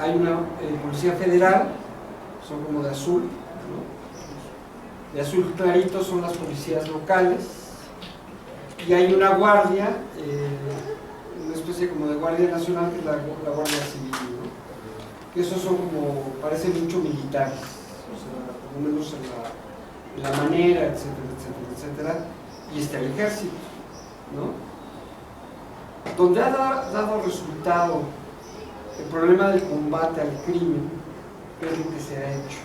hay una policía federal, son como de azul, ¿no? De azul clarito son las policías locales, y hay una guardia, una especie como de guardia nacional, que es la guardia civil, ¿no? Que esos son como, parecen mucho militares, o sea, por lo menos en la manera, etcétera, etcétera, etcétera, y está el ejército, ¿no? Donde ha dado resultado el problema del combate al crimen, ¿qué es lo que se ha hecho?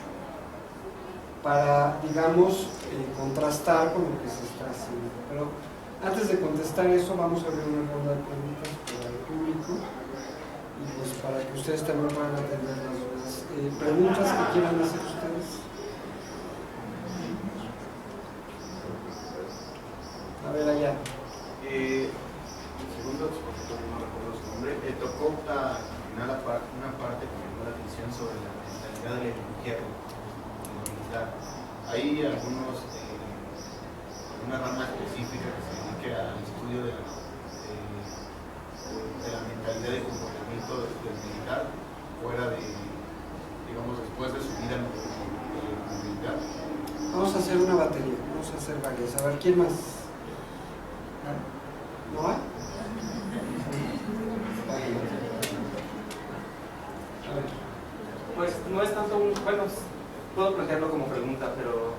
Para, digamos, contrastar con lo que se está haciendo. Pero antes de contestar eso, vamos a abrir una ronda de preguntas para el público y pues para que ustedes también puedan atender las dudas. ¿Preguntas que quieran hacer ustedes? A ver, allá. Segundo expositor, no recuerdo su nombre, tocó al final una parte que me llamó la atención sobre la mentalidad del extranjero. Hay alguna rama específica que se dedique al estudio de la mentalidad y comportamiento del militar fuera de, digamos, después de su vida militar. Vamos a hacer una batería, vamos a hacer varias. A ver, ¿quién más? ¿No hay? A ver. Pues no es tanto un, bueno, puedo plantearlo como pregunta, pero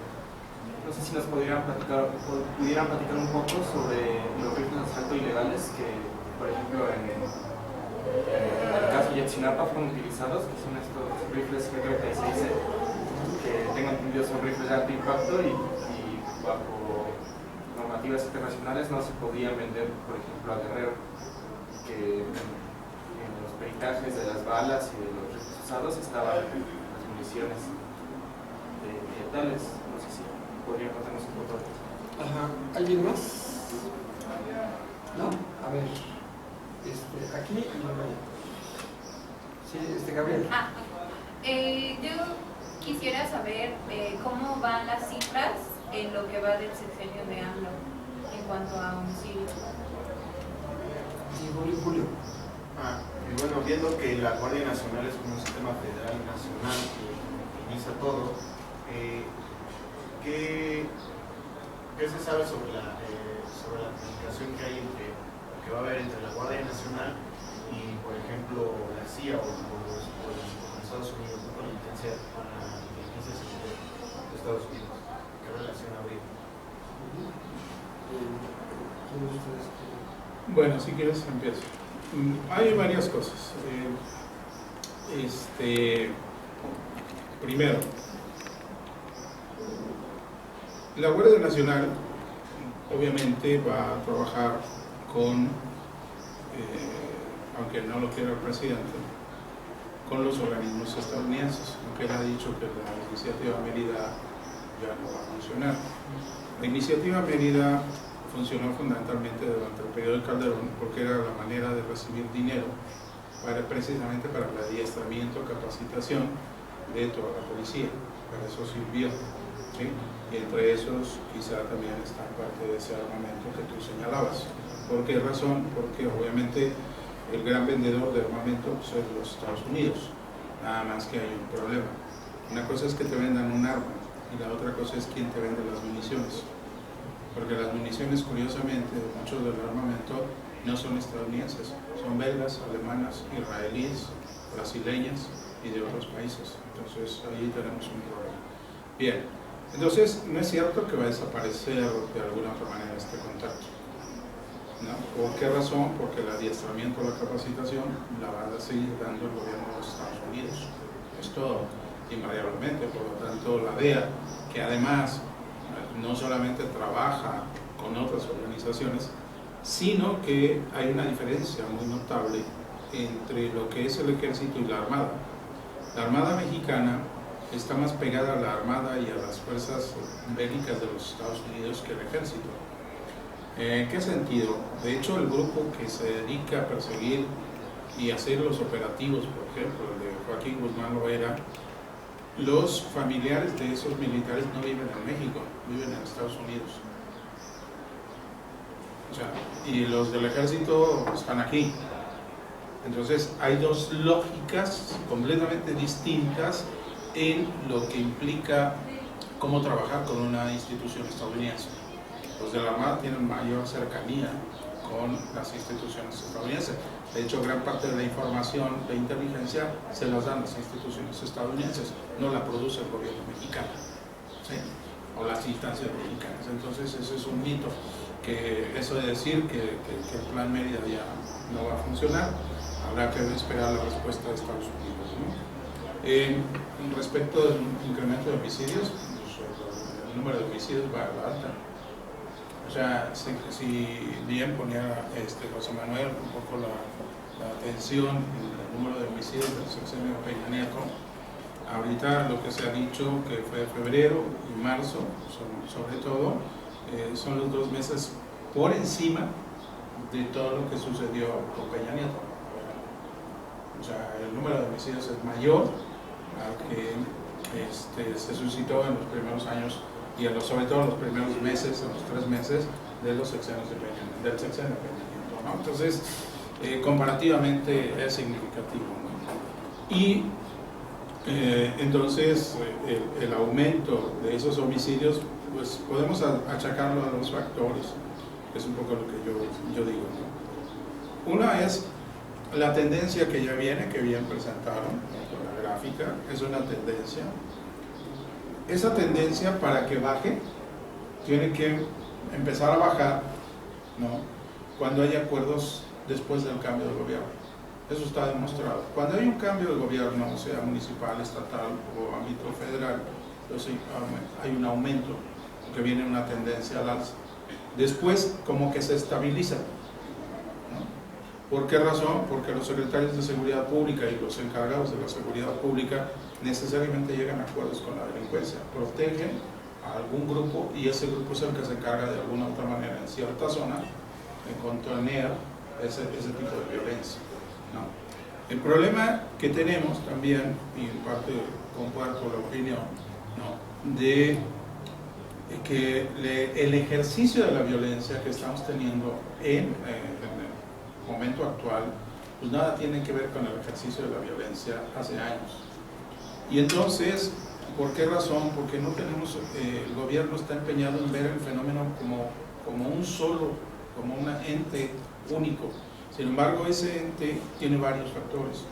no sé si nos pudieran platicar un poco sobre los rifles de asalto ilegales que, por ejemplo, en el caso de Yotzinapa fueron utilizados, que son estos rifles G36, que tengo entendido son rifles de alto impacto y bajo normativas internacionales no se podían vender, por ejemplo, a Guerrero, que en los peritajes de las balas y de los rifles usados estaban las municiones tales. No sé si podrían contarnos un poco. Ajá. ¿Alguien más? ¿No? A ver. Aquí y luego allá. Sí, Gabriel. Yo quisiera saber cómo van las cifras en lo que va del sexenio de AMLO en cuanto a homicidios. Sí, Julio. Bueno, viendo que la Guardia Nacional es un sistema federal y nacional que organiza todo, ¿qué se sabe sobre la comunicación que hay que va a haber entre la Guardia Nacional y, por ejemplo, la CIA o los Estados Unidos, con la inteligencia secreta de Estados Unidos? qué relación habría. ¿Quién de ustedes quiere? Bueno, si quieres empiezo. Hay varias cosas. Primero, la Guardia Nacional obviamente va a trabajar con, aunque no lo quiera el presidente, con los organismos estadounidenses, aunque él ha dicho que la iniciativa Mérida ya no va a funcionar. La iniciativa Mérida funcionó fundamentalmente durante el periodo de Calderón porque era la manera de recibir dinero precisamente para el adiestramiento, capacitación de toda la policía. Para eso sirvió, ¿sí? Y entre esos quizá también está parte de ese armamento que tú señalabas. ¿Por qué razón? Porque obviamente el gran vendedor de armamento es los Estados Unidos, nada más que hay un problema. Una cosa es que te vendan un arma y la otra cosa es quién te vende las municiones. Porque las municiones, curiosamente, muchos del armamento no son estadounidenses, son belgas, alemanas, israelíes, brasileñas y de otros países. Entonces ahí tenemos un problema. Bien, entonces no es cierto que va a desaparecer de alguna otra manera este contacto, ¿no? ¿Por qué razón? Porque el adiestramiento, la capacitación la va a seguir dando el gobierno de los Estados Unidos. Esto invariablemente, por lo tanto la DEA, que además no solamente trabaja con otras organizaciones, sino que hay una diferencia muy notable entre lo que es el ejército y la armada. La armada mexicana está más pegada a la armada y a las fuerzas bélicas de los Estados Unidos que el ejército. ¿En qué sentido? De hecho, el grupo que se dedica a perseguir y hacer los operativos, por ejemplo, el de Joaquín Guzmán Loera, los familiares de esos militares no viven en México, viven en Estados Unidos. O sea, y los del ejército están aquí. Entonces hay dos lógicas completamente distintas en lo que implica cómo trabajar con una institución estadounidense. Los de la Armada tienen mayor cercanía con las instituciones estadounidenses. De hecho, gran parte de la información de inteligencia se las dan las instituciones estadounidenses, no la produce el gobierno mexicano, ¿sí? O las instancias mexicanas. Entonces, eso es un mito, que eso de decir que el plan Mérida ya no va a funcionar, habrá que esperar la respuesta de Estados Unidos, ¿no? Respecto del incremento de homicidios, pues, el número de homicidios va a la alta. O sea, si bien ponía José Manuel un poco la atención en el número de homicidios del sexenio de Peña Nieto, ahorita lo que se ha dicho que fue febrero y marzo, sobre todo, son los 2 meses por encima de todo lo que sucedió con Peña Nieto. O sea, el número de homicidios es mayor al que se suscitó en los primeros años y sobre todo en los primeros meses, en los 3 meses de los sexenios del sexenio de Peña Nieto, ¿no? Entonces, comparativamente es significativo, ¿no? Y entonces el aumento de esos homicidios, pues podemos achacarlo a 2 factores, que es un poco lo que yo digo, ¿no? Una es la tendencia que ya viene, que bien presentaron con la gráfica, es una tendencia. Esa tendencia, para que baje, tiene que empezar a bajar, ¿no?, cuando hay acuerdos después del cambio de gobierno. Eso está demostrado. Cuando hay un cambio de gobierno, sea municipal, estatal o ámbito federal, entonces hay un aumento, porque viene una tendencia al alza. Después, como que se estabiliza, ¿no? ¿Por qué razón? Porque los secretarios de seguridad pública y los encargados de la seguridad pública necesariamente llegan a acuerdos con la delincuencia, protegen a algún grupo y ese grupo es el que se encarga de alguna otra manera en cierta zona de contener ese tipo de violencia, ¿no? El problema que tenemos también, y en parte comparto la opinión, ¿no?, de que el ejercicio de la violencia que estamos teniendo en el momento actual, pues nada tiene que ver con el ejercicio de la violencia hace años. Y entonces, ¿por qué razón? Porque no tenemos, el gobierno está empeñado en ver el fenómeno como un solo, como un ente único. Sin embargo, ese ente tiene varios factores.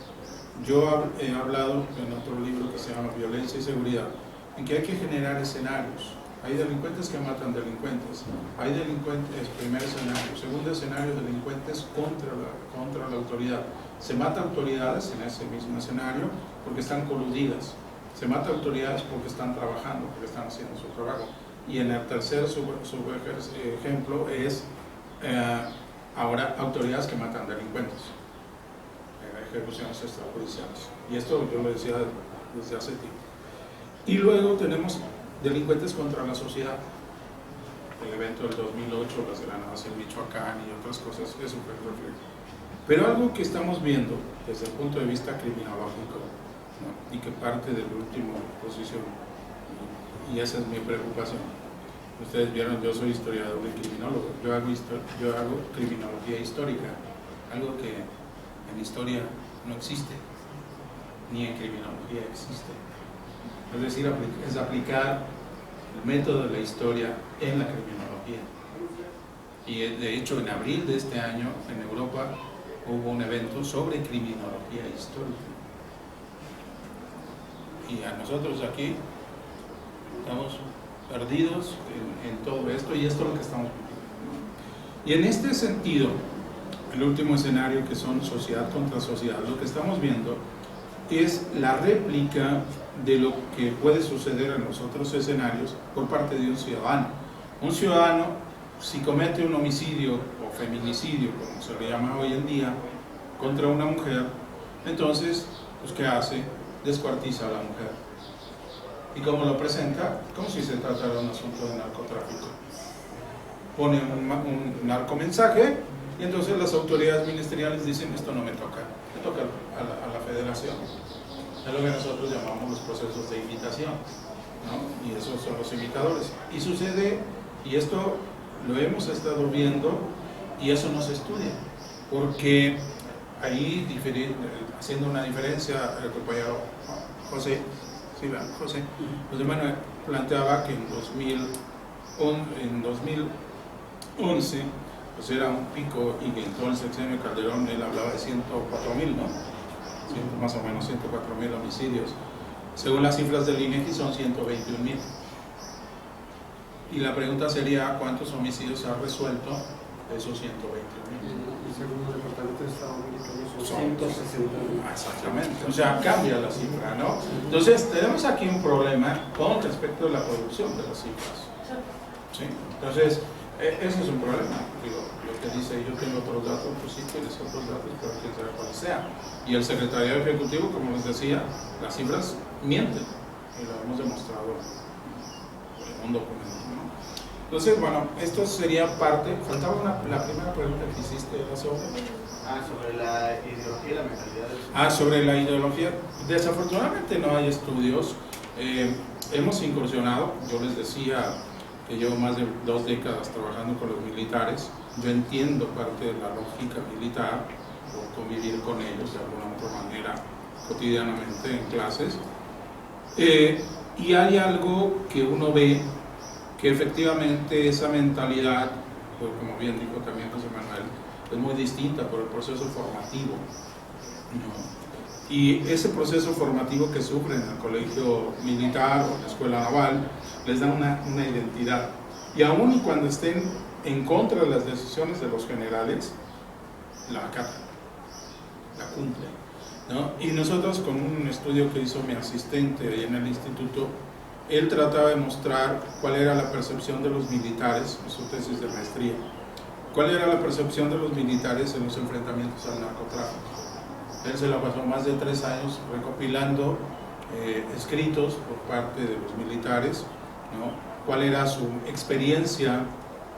Yo he hablado en otro libro que se llama Violencia y Seguridad, en que hay que generar escenarios, Hay delincuentes que matan delincuentes. Hay delincuentes, primer escenario. Segundo escenario, delincuentes contra la autoridad. Se mata autoridades en ese mismo escenario porque están coludidas. Se mata autoridades porque están trabajando, porque están haciendo su trabajo. Y en el tercer ejemplo es ahora autoridades que matan delincuentes. Ejecuciones extrajudiciales. Y esto yo lo decía desde hace tiempo. Y luego tenemos delincuentes contra la sociedad. El evento del 2008, las granadas en Michoacán y otras cosas, es un reflejo. Pero algo que estamos viendo desde el punto de vista criminológico, ¿no? Y que parte del último posición, y esa es mi preocupación. Ustedes vieron, yo soy historiador y criminólogo, yo hago criminología histórica, algo que en historia no existe, ni en criminología existe. Es decir, es aplicar el método de la historia en la criminología. Y de hecho, en abril de este año, en Europa, hubo un evento sobre criminología histórica. Y a nosotros aquí estamos perdidos en todo esto, y esto es lo que estamos viviendo. Y en este sentido, el último escenario, que son sociedad contra sociedad, lo que estamos viendo es la réplica de lo que puede suceder en los otros escenarios por parte de un ciudadano. Un ciudadano, si comete un homicidio o feminicidio, como se le llama hoy en día, contra una mujer, entonces, pues, ¿qué hace? Descuartiza a la mujer. ¿Y cómo lo presenta? Como si se tratara de un asunto de narcotráfico. Pone un narcomensaje, y entonces las autoridades ministeriales dicen: esto no me toca, me toca a la federación. Es lo que nosotros llamamos los procesos de imitación, ¿no? Y esos son los imitadores. Y sucede, y esto lo hemos estado viendo, y eso no se estudia, porque ahí, haciendo una diferencia, el compañero José Manuel planteaba que en 2011 pues era un pico, y que en todo el sexenio Calderón él hablaba de 104,000, ¿no? Más o menos 104,000 homicidios. Según las cifras del INEGI son 121,000. Y la pregunta sería: ¿cuántos homicidios se ha resuelto de esos 121,000? Y según el Departamento de Estado Americano son 160,000. Exactamente, o sea, cambia la cifra, ¿no? Entonces, tenemos aquí un problema con respecto a la producción de las cifras, ¿sí? Entonces, ese es un problema. Digo, lo que dice: yo tengo otros datos, pues sí tienes otros datos, pero quién sabe cuáles sean. Y el secretariado ejecutivo, como les decía, las cifras mienten, y lo hemos demostrado en un documento, ¿no? Entonces, bueno, esto sería parte. Faltaba la primera pregunta que hiciste, ¿era sobre? Sobre la ideología y la mentalidad. Sobre la ideología. Desafortunadamente no hay estudios. Hemos incursionado, yo les decía que llevo más de 2 décadas trabajando con los militares. Yo entiendo parte de la lógica militar, por convivir con ellos de alguna u otra manera cotidianamente en clases. Y hay algo que uno ve, que efectivamente esa mentalidad, pues, como bien dijo también José Manuel, es muy distinta por el proceso formativo, ¿no? Y ese proceso formativo que sufren en el colegio militar o en la escuela naval les da una identidad, y aun y cuando estén en contra de las decisiones de los generales, la acatan, la cumplen, ¿no? Y nosotros, con un estudio que hizo mi asistente ahí en el instituto, él trataba de mostrar cuál era la percepción de los militares en su tesis de maestría. ¿Cuál era la percepción de los militares en los enfrentamientos al narcotráfico? Él se la pasó más de 3 años recopilando escritos por parte de los militares, ¿no? ¿Cuál era su experiencia,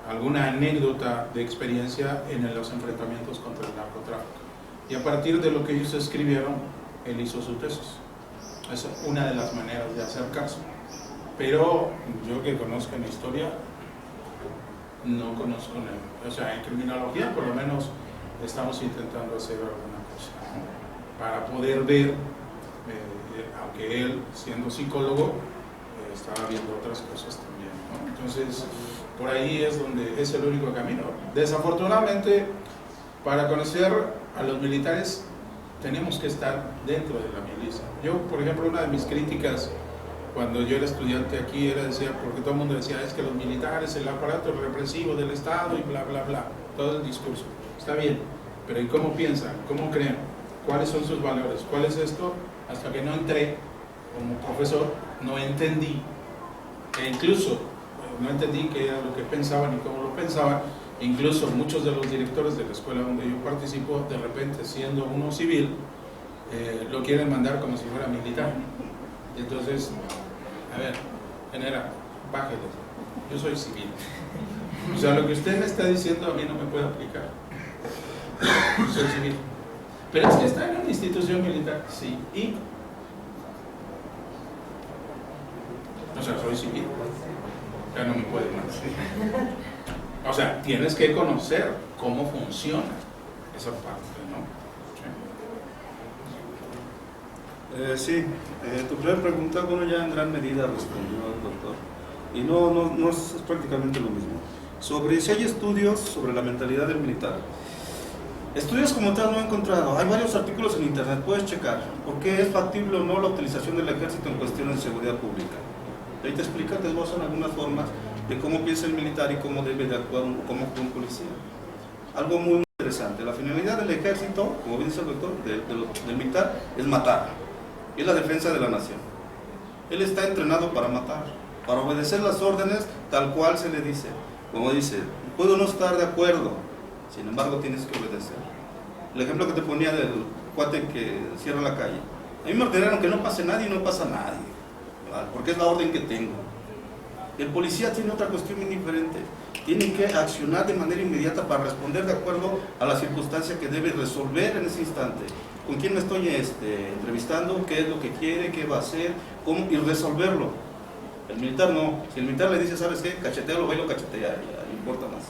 alguna anécdota de experiencia en los enfrentamientos contra el narcotráfico? Y a partir de lo que ellos escribieron, él hizo su tesis. Es una de las maneras de hacer caso. Pero yo, que conozco en historia, no conozco, o sea, en criminología por lo menos estamos intentando hacer alguna cosa, ¿no? Para poder ver, aunque él, siendo psicólogo, estaba viendo otras cosas también, ¿no? Entonces, por ahí es donde es el único camino. Desafortunadamente, para conocer a los militares tenemos que estar dentro de la milicia. Yo, por ejemplo, una de mis críticas cuando yo era estudiante aquí, decía, porque todo el mundo decía, es que los militares, el aparato represivo del Estado y bla, bla, bla, todo el discurso. Está bien, pero ¿y cómo piensan? ¿Cómo creen? ¿Cuáles son sus valores? ¿Cuál es esto? Hasta que no entré como profesor, no entendí, e incluso no entendí qué era lo que pensaban y cómo lo pensaban. Incluso muchos de los directores de la escuela donde yo participo, de repente, siendo uno civil, lo quieren mandar como si fuera militar. Entonces, a ver, general, bájale, yo soy civil. O sea, lo que usted me está diciendo a mí no me puede aplicar. Soy civil. Pero es que está en una institución militar, sí, y... O sea, soy civil. Ya no me puede más. O sea, tienes que conocer cómo funciona esa parte, ¿no? Sí, tu primera pregunta, bueno, ya en gran medida respondió el doctor. Y no es prácticamente lo mismo. Sobre si hay estudios sobre la mentalidad del militar. Estudios como tal no he encontrado. Hay varios artículos en internet, puedes checar por qué es factible o no la utilización del ejército en cuestiones de seguridad pública. Ahí te explica, te esbozan algunas formas de cómo piensa el militar y cómo debe de actuar como un policía. Algo muy interesante. La finalidad del ejército, como bien dice el doctor, del militar, es matar. Es la defensa de la nación. Él está entrenado para matar, para obedecer las órdenes tal cual se le dice. Como dice, puedo no estar de acuerdo, sin embargo tienes que obedecer. El ejemplo que te ponía del cuate que cierra la calle. A mí me ordenaron que no pase nadie y no pasa nadie, ¿vale? Porque es la orden que tengo. El policía tiene otra cuestión muy diferente. Tiene que accionar de manera inmediata para responder de acuerdo a la circunstancia que debe resolver en ese instante. ¿Con quién me estoy entrevistando? ¿Qué es lo que quiere? ¿Qué va a hacer? ¿Cómo? Y resolverlo. El militar no. Si el militar le dice, ¿sabes qué? Cachetealo, va y lo cachetea, ya no importa más.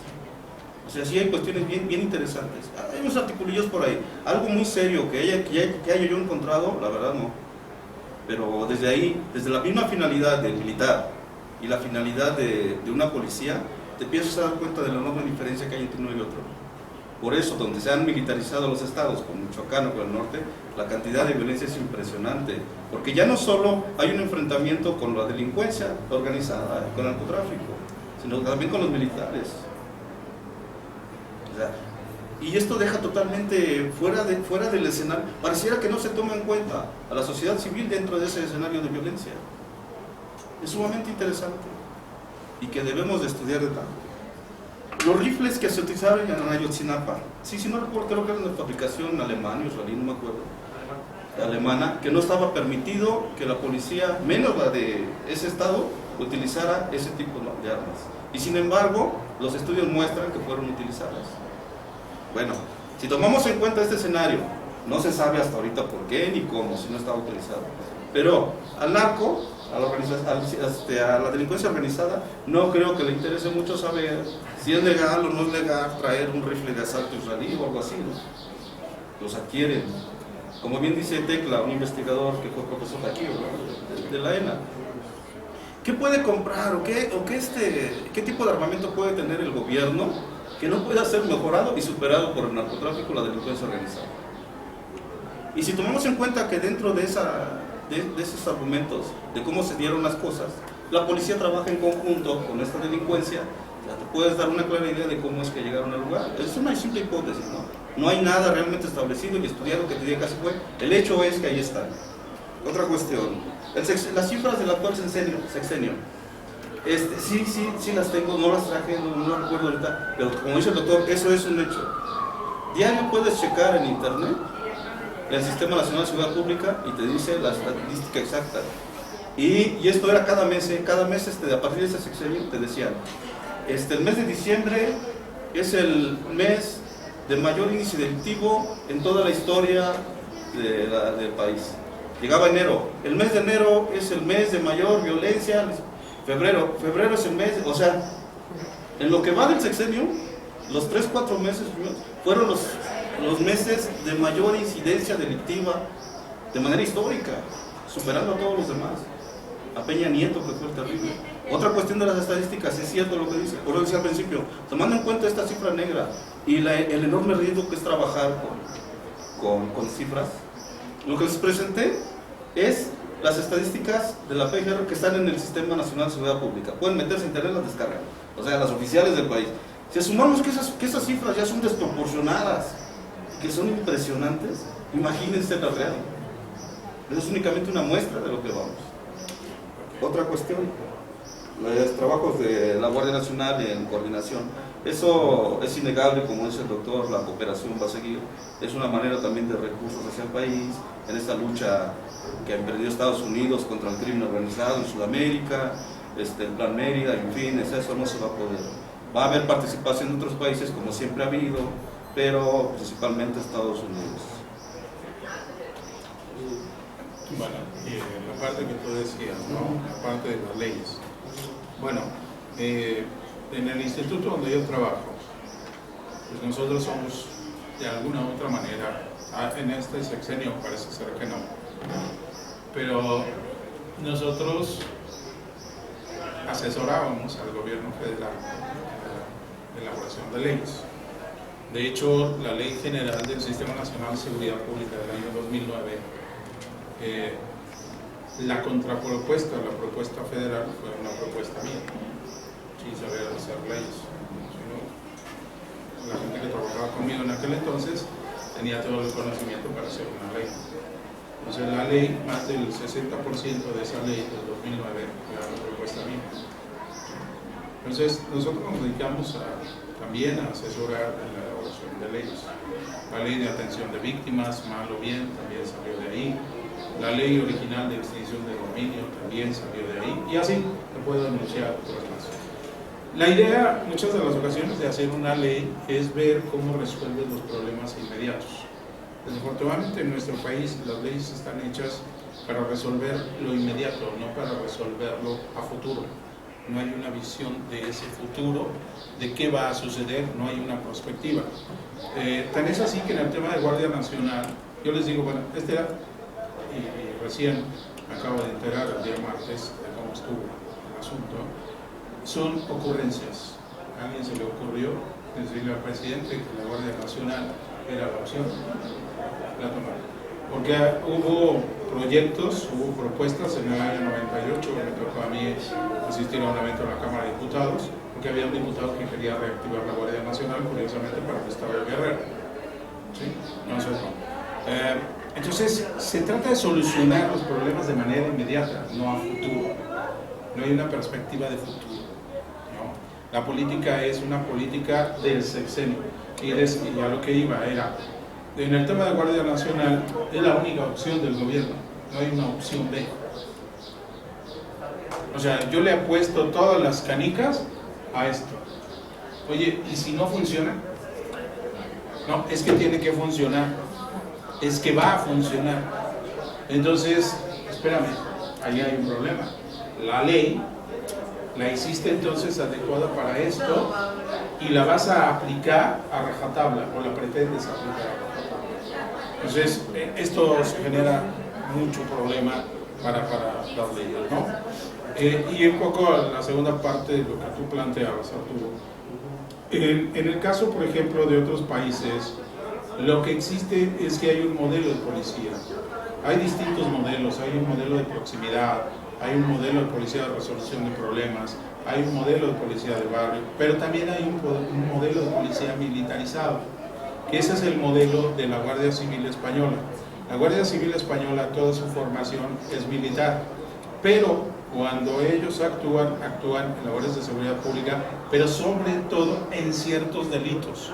O sea, sí hay cuestiones bien interesantes. Hay unos articulillos por ahí. Algo muy serio que haya yo encontrado, la verdad no. Pero desde ahí, desde la misma finalidad del militar y la finalidad de una policía, te empiezas a dar cuenta de la enorme diferencia que hay entre uno y otro. Por eso, donde se han militarizado los estados, como Michoacán o con el norte, la cantidad de violencia es impresionante. Porque ya no solo hay un enfrentamiento con la delincuencia organizada, con el narcotráfico, sino también con los militares. O sea, y esto deja totalmente fuera del escenario. Pareciera que no se toma en cuenta a la sociedad civil dentro de ese escenario de violencia. Es sumamente interesante y que debemos de estudiar de tanto. Los rifles que se utilizaron en Ayotzinapa, sí, no recuerdo, creo que era una fabricación alemana, israelí, no me acuerdo, alemana, que no estaba permitido que la policía, menos la de ese estado, utilizara ese tipo de armas. Y sin embargo, los estudios muestran que fueron utilizadas. Bueno, si tomamos en cuenta este escenario, no se sabe hasta ahorita por qué ni cómo, si no estaba utilizado. Pero al narco, a la delincuencia organizada, no creo que le interese mucho saber si es legal o no es legal traer un rifle de asalto israelí o algo así, ¿no? Los adquieren. Como bien dice Tecla, un investigador que fue profesor aquí, ¿no? de la ENA. ¿Qué puede comprar o qué tipo de armamento puede tener el gobierno que no pueda ser mejorado y superado por el narcotráfico o la delincuencia organizada? Y si tomamos en cuenta que dentro de esos argumentos de cómo se dieron las cosas, la policía trabaja en conjunto con esta delincuencia, ya te puedes dar una clara idea de cómo es que llegaron al lugar. Es una simple hipótesis, ¿no? No hay nada realmente establecido y estudiado que te diga que así fue. El hecho es que ahí están. Otra cuestión, las cifras del actual sexenio. Sí las tengo, no las traje, no recuerdo ahorita, pero como dice el doctor, eso es un hecho. Diario puedes checar en internet el Sistema Nacional de Seguridad Pública y te dice la estadística exacta. Y esto era cada mes, a partir de ese sexenio te decían, el mes de diciembre es el mes de mayor índice delictivo en toda la historia del país. Llegaba enero, el mes de enero es el mes de mayor violencia, febrero es el mes, o sea, en lo que va del sexenio, los 3-4 meses fueron los meses de mayor incidencia delictiva de manera histórica, superando a todos los demás. A Peña Nieto, que fue terrible. Otra cuestión de las estadísticas, es cierto lo que dice, por lo que decía al principio, tomando en cuenta esta cifra negra y el enorme riesgo que es trabajar con cifras, lo que les presenté es las estadísticas de la PGR que están en el Sistema Nacional de Seguridad Pública. Pueden meterse en internet, las descargan. O sea, las oficiales del país. Si asumamos que esas cifras ya son desproporcionadas, que son impresionantes, imagínense la real. Es únicamente una muestra de lo que vamos. Otra cuestión, los trabajos de la Guardia Nacional en coordinación. Eso es innegable, como dice el doctor, la cooperación va a seguir. Es una manera también de recursos hacia el país, en esta lucha que ha emprendido Estados Unidos contra el crimen organizado en Sudamérica, el Plan Mérida, en fin, eso no se va a poder. Va a haber participación de otros países, como siempre ha habido, pero principalmente Estados Unidos. Bueno, la parte que tú decías, ¿no? La parte de las leyes. Bueno, en el instituto donde yo trabajo, pues nosotros somos de alguna u otra manera, en este sexenio parece ser que no, pero nosotros asesorábamos al gobierno federal en la elaboración de leyes. De hecho, la Ley General del Sistema Nacional de Seguridad Pública del año 2009, la contrapropuesta, la propuesta federal fue una propuesta mía, sin saber hacer leyes. La gente que trabajaba conmigo en aquel entonces tenía todo el conocimiento para hacer una ley. Entonces la ley, más del 60% de esa ley del 2009 era una propuesta mía. Entonces nosotros nos dedicamos también a asesorar en la elaboración de leyes. La ley de atención de víctimas, mal o bien, también salió de ahí. La ley original de extinción de dominio también salió de ahí. Y así te puedo denunciar otras más. La idea, muchas de las ocasiones, de hacer una ley es ver cómo resuelve los problemas inmediatos. Desafortunadamente en nuestro país las leyes están hechas para resolver lo inmediato, no para resolverlo a futuro. No hay una visión de ese futuro, de qué va a suceder, no hay una perspectiva. Tan es así que en el tema de Guardia Nacional, yo les digo, bueno, y recién me acabo de enterar el día martes de cómo estuvo el asunto, son ocurrencias. A alguien se le ocurrió decirle al presidente que la Guardia Nacional era la opción, la tomaron. Porque hubo proyectos, hubo propuestas en el año 98, me tocó a mí asistir a un evento en la Cámara de Diputados, porque había un diputado que quería reactivar la Guardia Nacional, curiosamente para el estado de Guerrero. ¿Sí? No sé cómo. Entonces, se trata de solucionar los problemas de manera inmediata, no a futuro. No hay una perspectiva de futuro, ¿no? La política es una política del sexenio. Y a lo que iba era, en el tema de Guardia Nacional, es la única opción del gobierno, no hay una opción B. O sea, yo le apuesto todas las canicas a esto. Oye, ¿y si no funciona? No, es que tiene que funcionar. Es que va a funcionar. Entonces, espérame, ahí hay un problema. La ley la hiciste entonces adecuada para esto y la vas a aplicar a rajatabla, o la pretendes aplicar a rajatabla. Entonces, esto genera mucho problema para las leyes, ¿no? Y un poco la segunda parte de lo que tú planteabas, Arturo. En el caso, por ejemplo, de otros países, lo que existe es que hay un modelo de policía. Hay distintos modelos, hay un modelo de proximidad, hay un modelo de policía de resolución de problemas, hay un modelo de policía de barrio, pero también hay un modelo de policía militarizado, que ese es el modelo de la Guardia Civil Española. La Guardia Civil Española, toda su formación es militar, pero cuando ellos actúan en labores de seguridad pública, pero sobre todo en ciertos delitos.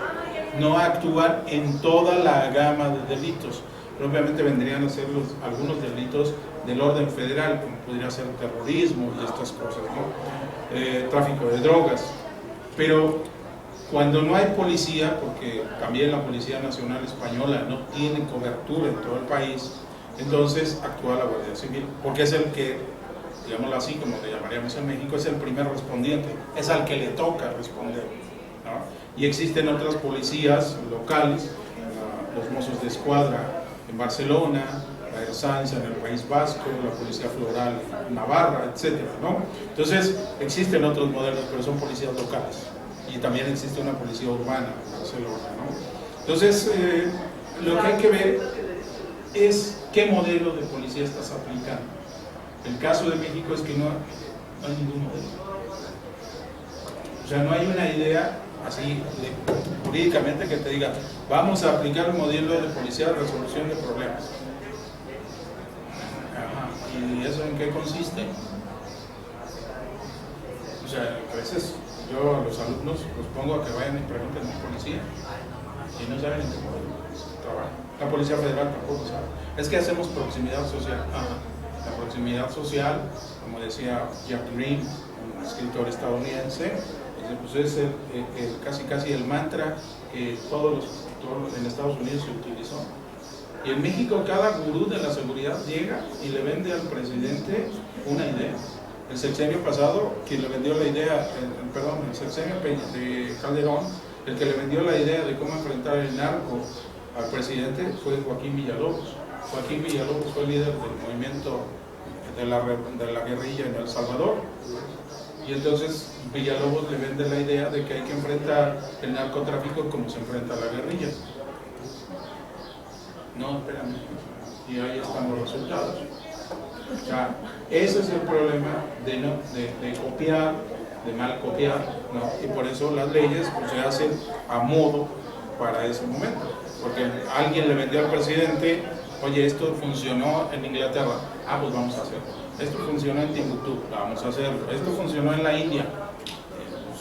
No actúan en toda la gama de delitos. Obviamente vendrían a ser algunos delitos del orden federal, como podría ser terrorismo y estas cosas, ¿no? Tráfico de drogas. Pero cuando no hay policía, porque también la Policía Nacional Española no tiene cobertura en todo el país, entonces actúa la Guardia Civil, porque es el que, digámoslo así, como le llamaríamos en México, es el primer respondiente, es al que le toca responder, ¿no? Y existen otras policías locales, los Mossos de Escuadra en Barcelona, la Ertzaintza en el País Vasco, la Policía Floral en Navarra, etcétera, ¿no? Entonces, existen otros modelos, pero son policías locales. Y también existe una policía urbana en Barcelona, ¿no? Entonces, lo que hay que ver es qué modelo de policía estás aplicando. El caso de México es que no hay ningún modelo. O sea, no hay una idea así jurídicamente que te diga, vamos a aplicar un modelo de policía de resolución de problemas. Ajá. ¿Y eso en qué consiste? O sea, a veces yo a los alumnos los pongo a que vayan y pregunten a la policía y no saben en qué modelo trabaja. La Policía Federal tampoco sabe. Es que hacemos proximidad social. Ajá. La proximidad social, como decía Jack Green, un escritor estadounidense, pues es casi el mantra que todos en Estados Unidos se utilizó. Y en México cada gurú de la seguridad llega y le vende al presidente una idea. El sexenio pasado, quien le vendió la idea, el sexenio de Calderón, el que le vendió la idea de cómo enfrentar el narco al presidente fue Joaquín Villalobos. Joaquín Villalobos fue líder del movimiento de la guerrilla en El Salvador. Y entonces Villalobos le vende la idea de que hay que enfrentar el narcotráfico como se enfrenta la guerrilla. No, espérame. Y ahí están los resultados. O sea, ese es el problema de copiar, de mal copiar, ¿no? Y por eso las leyes pues, se hacen a modo para ese momento. Porque alguien le vendió al presidente, oye, esto funcionó en Inglaterra, pues vamos a hacerlo. Esto funcionó en Timbuktu, vamos a hacerlo. Esto funcionó en la India.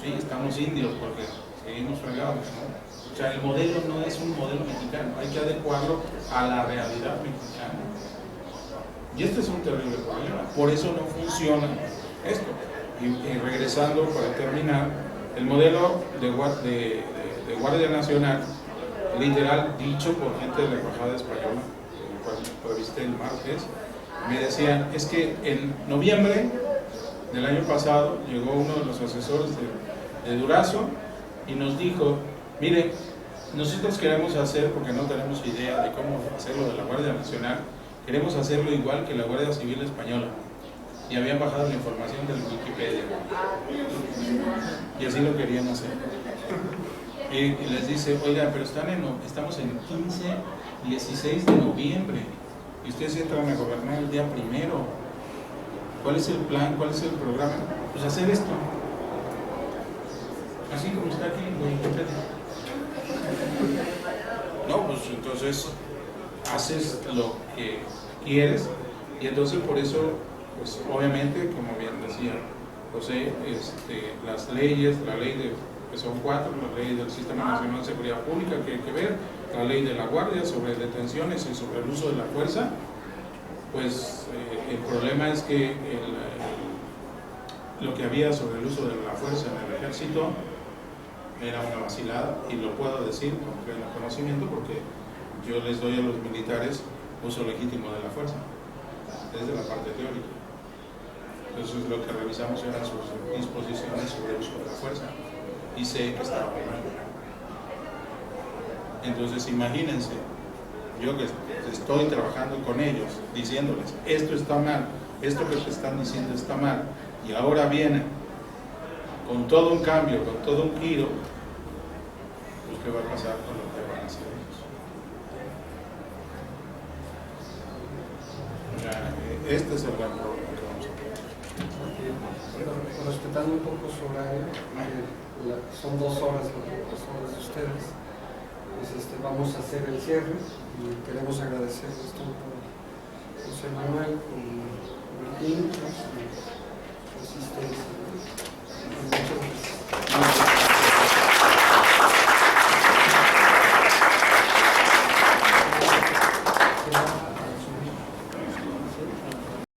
Sí, estamos indios porque seguimos fregados, ¿no? O sea, el modelo no es un modelo mexicano, hay que adecuarlo a la realidad mexicana. Y este es un terrible problema, por eso no funciona esto. Y regresando para terminar, el modelo de Guardia Nacional, literal dicho por gente de la Embajada Española, el cual entrevisté el martes, me decían, es que en noviembre del año pasado llegó uno de los asesores de Durazo y nos dijo, mire, nosotros queremos hacer, porque no tenemos idea de cómo hacerlo de la Guardia Nacional, queremos hacerlo igual que la Guardia Civil Española. Y habían bajado la información del Wikipedia. Y así lo querían hacer. Y les dice, oiga, pero estamos en 16 de noviembre. Y ustedes entran a gobernar el día 1. ¿Cuál es el plan? ¿Cuál es el programa? Pues hacer esto. Así como está aquí en Wikipedia. No, pues entonces haces lo que quieres y entonces por eso, pues obviamente, como bien decía José, las leyes, la ley que son 4, la ley del Sistema Nacional de Seguridad Pública que hay que ver, la ley de la Guardia sobre detenciones y sobre el uso de la fuerza, pues el problema es que lo que había sobre el uso de la fuerza en el ejército era una vacilada, y lo puedo decir con pleno conocimiento porque yo les doy a los militares uso legítimo de la fuerza, desde la parte teórica. Entonces lo que revisamos eran sus disposiciones sobre el uso de la fuerza, y sé que estaba mal. Entonces imagínense, yo que estoy trabajando con ellos, diciéndoles, esto está mal, esto que te están diciendo está mal, y ahora vienen con todo un cambio, con todo un giro, pues ¿qué va a pasar con lo que van a hacer ellos? O sea, este es el gran problema que vamos a tener. Respetando un poco su horario, son 2 horas de ustedes, pues vamos a hacer el cierre y queremos agradecerles tanto a José Manuel como a Martín por su asistencia. Muchas gracias.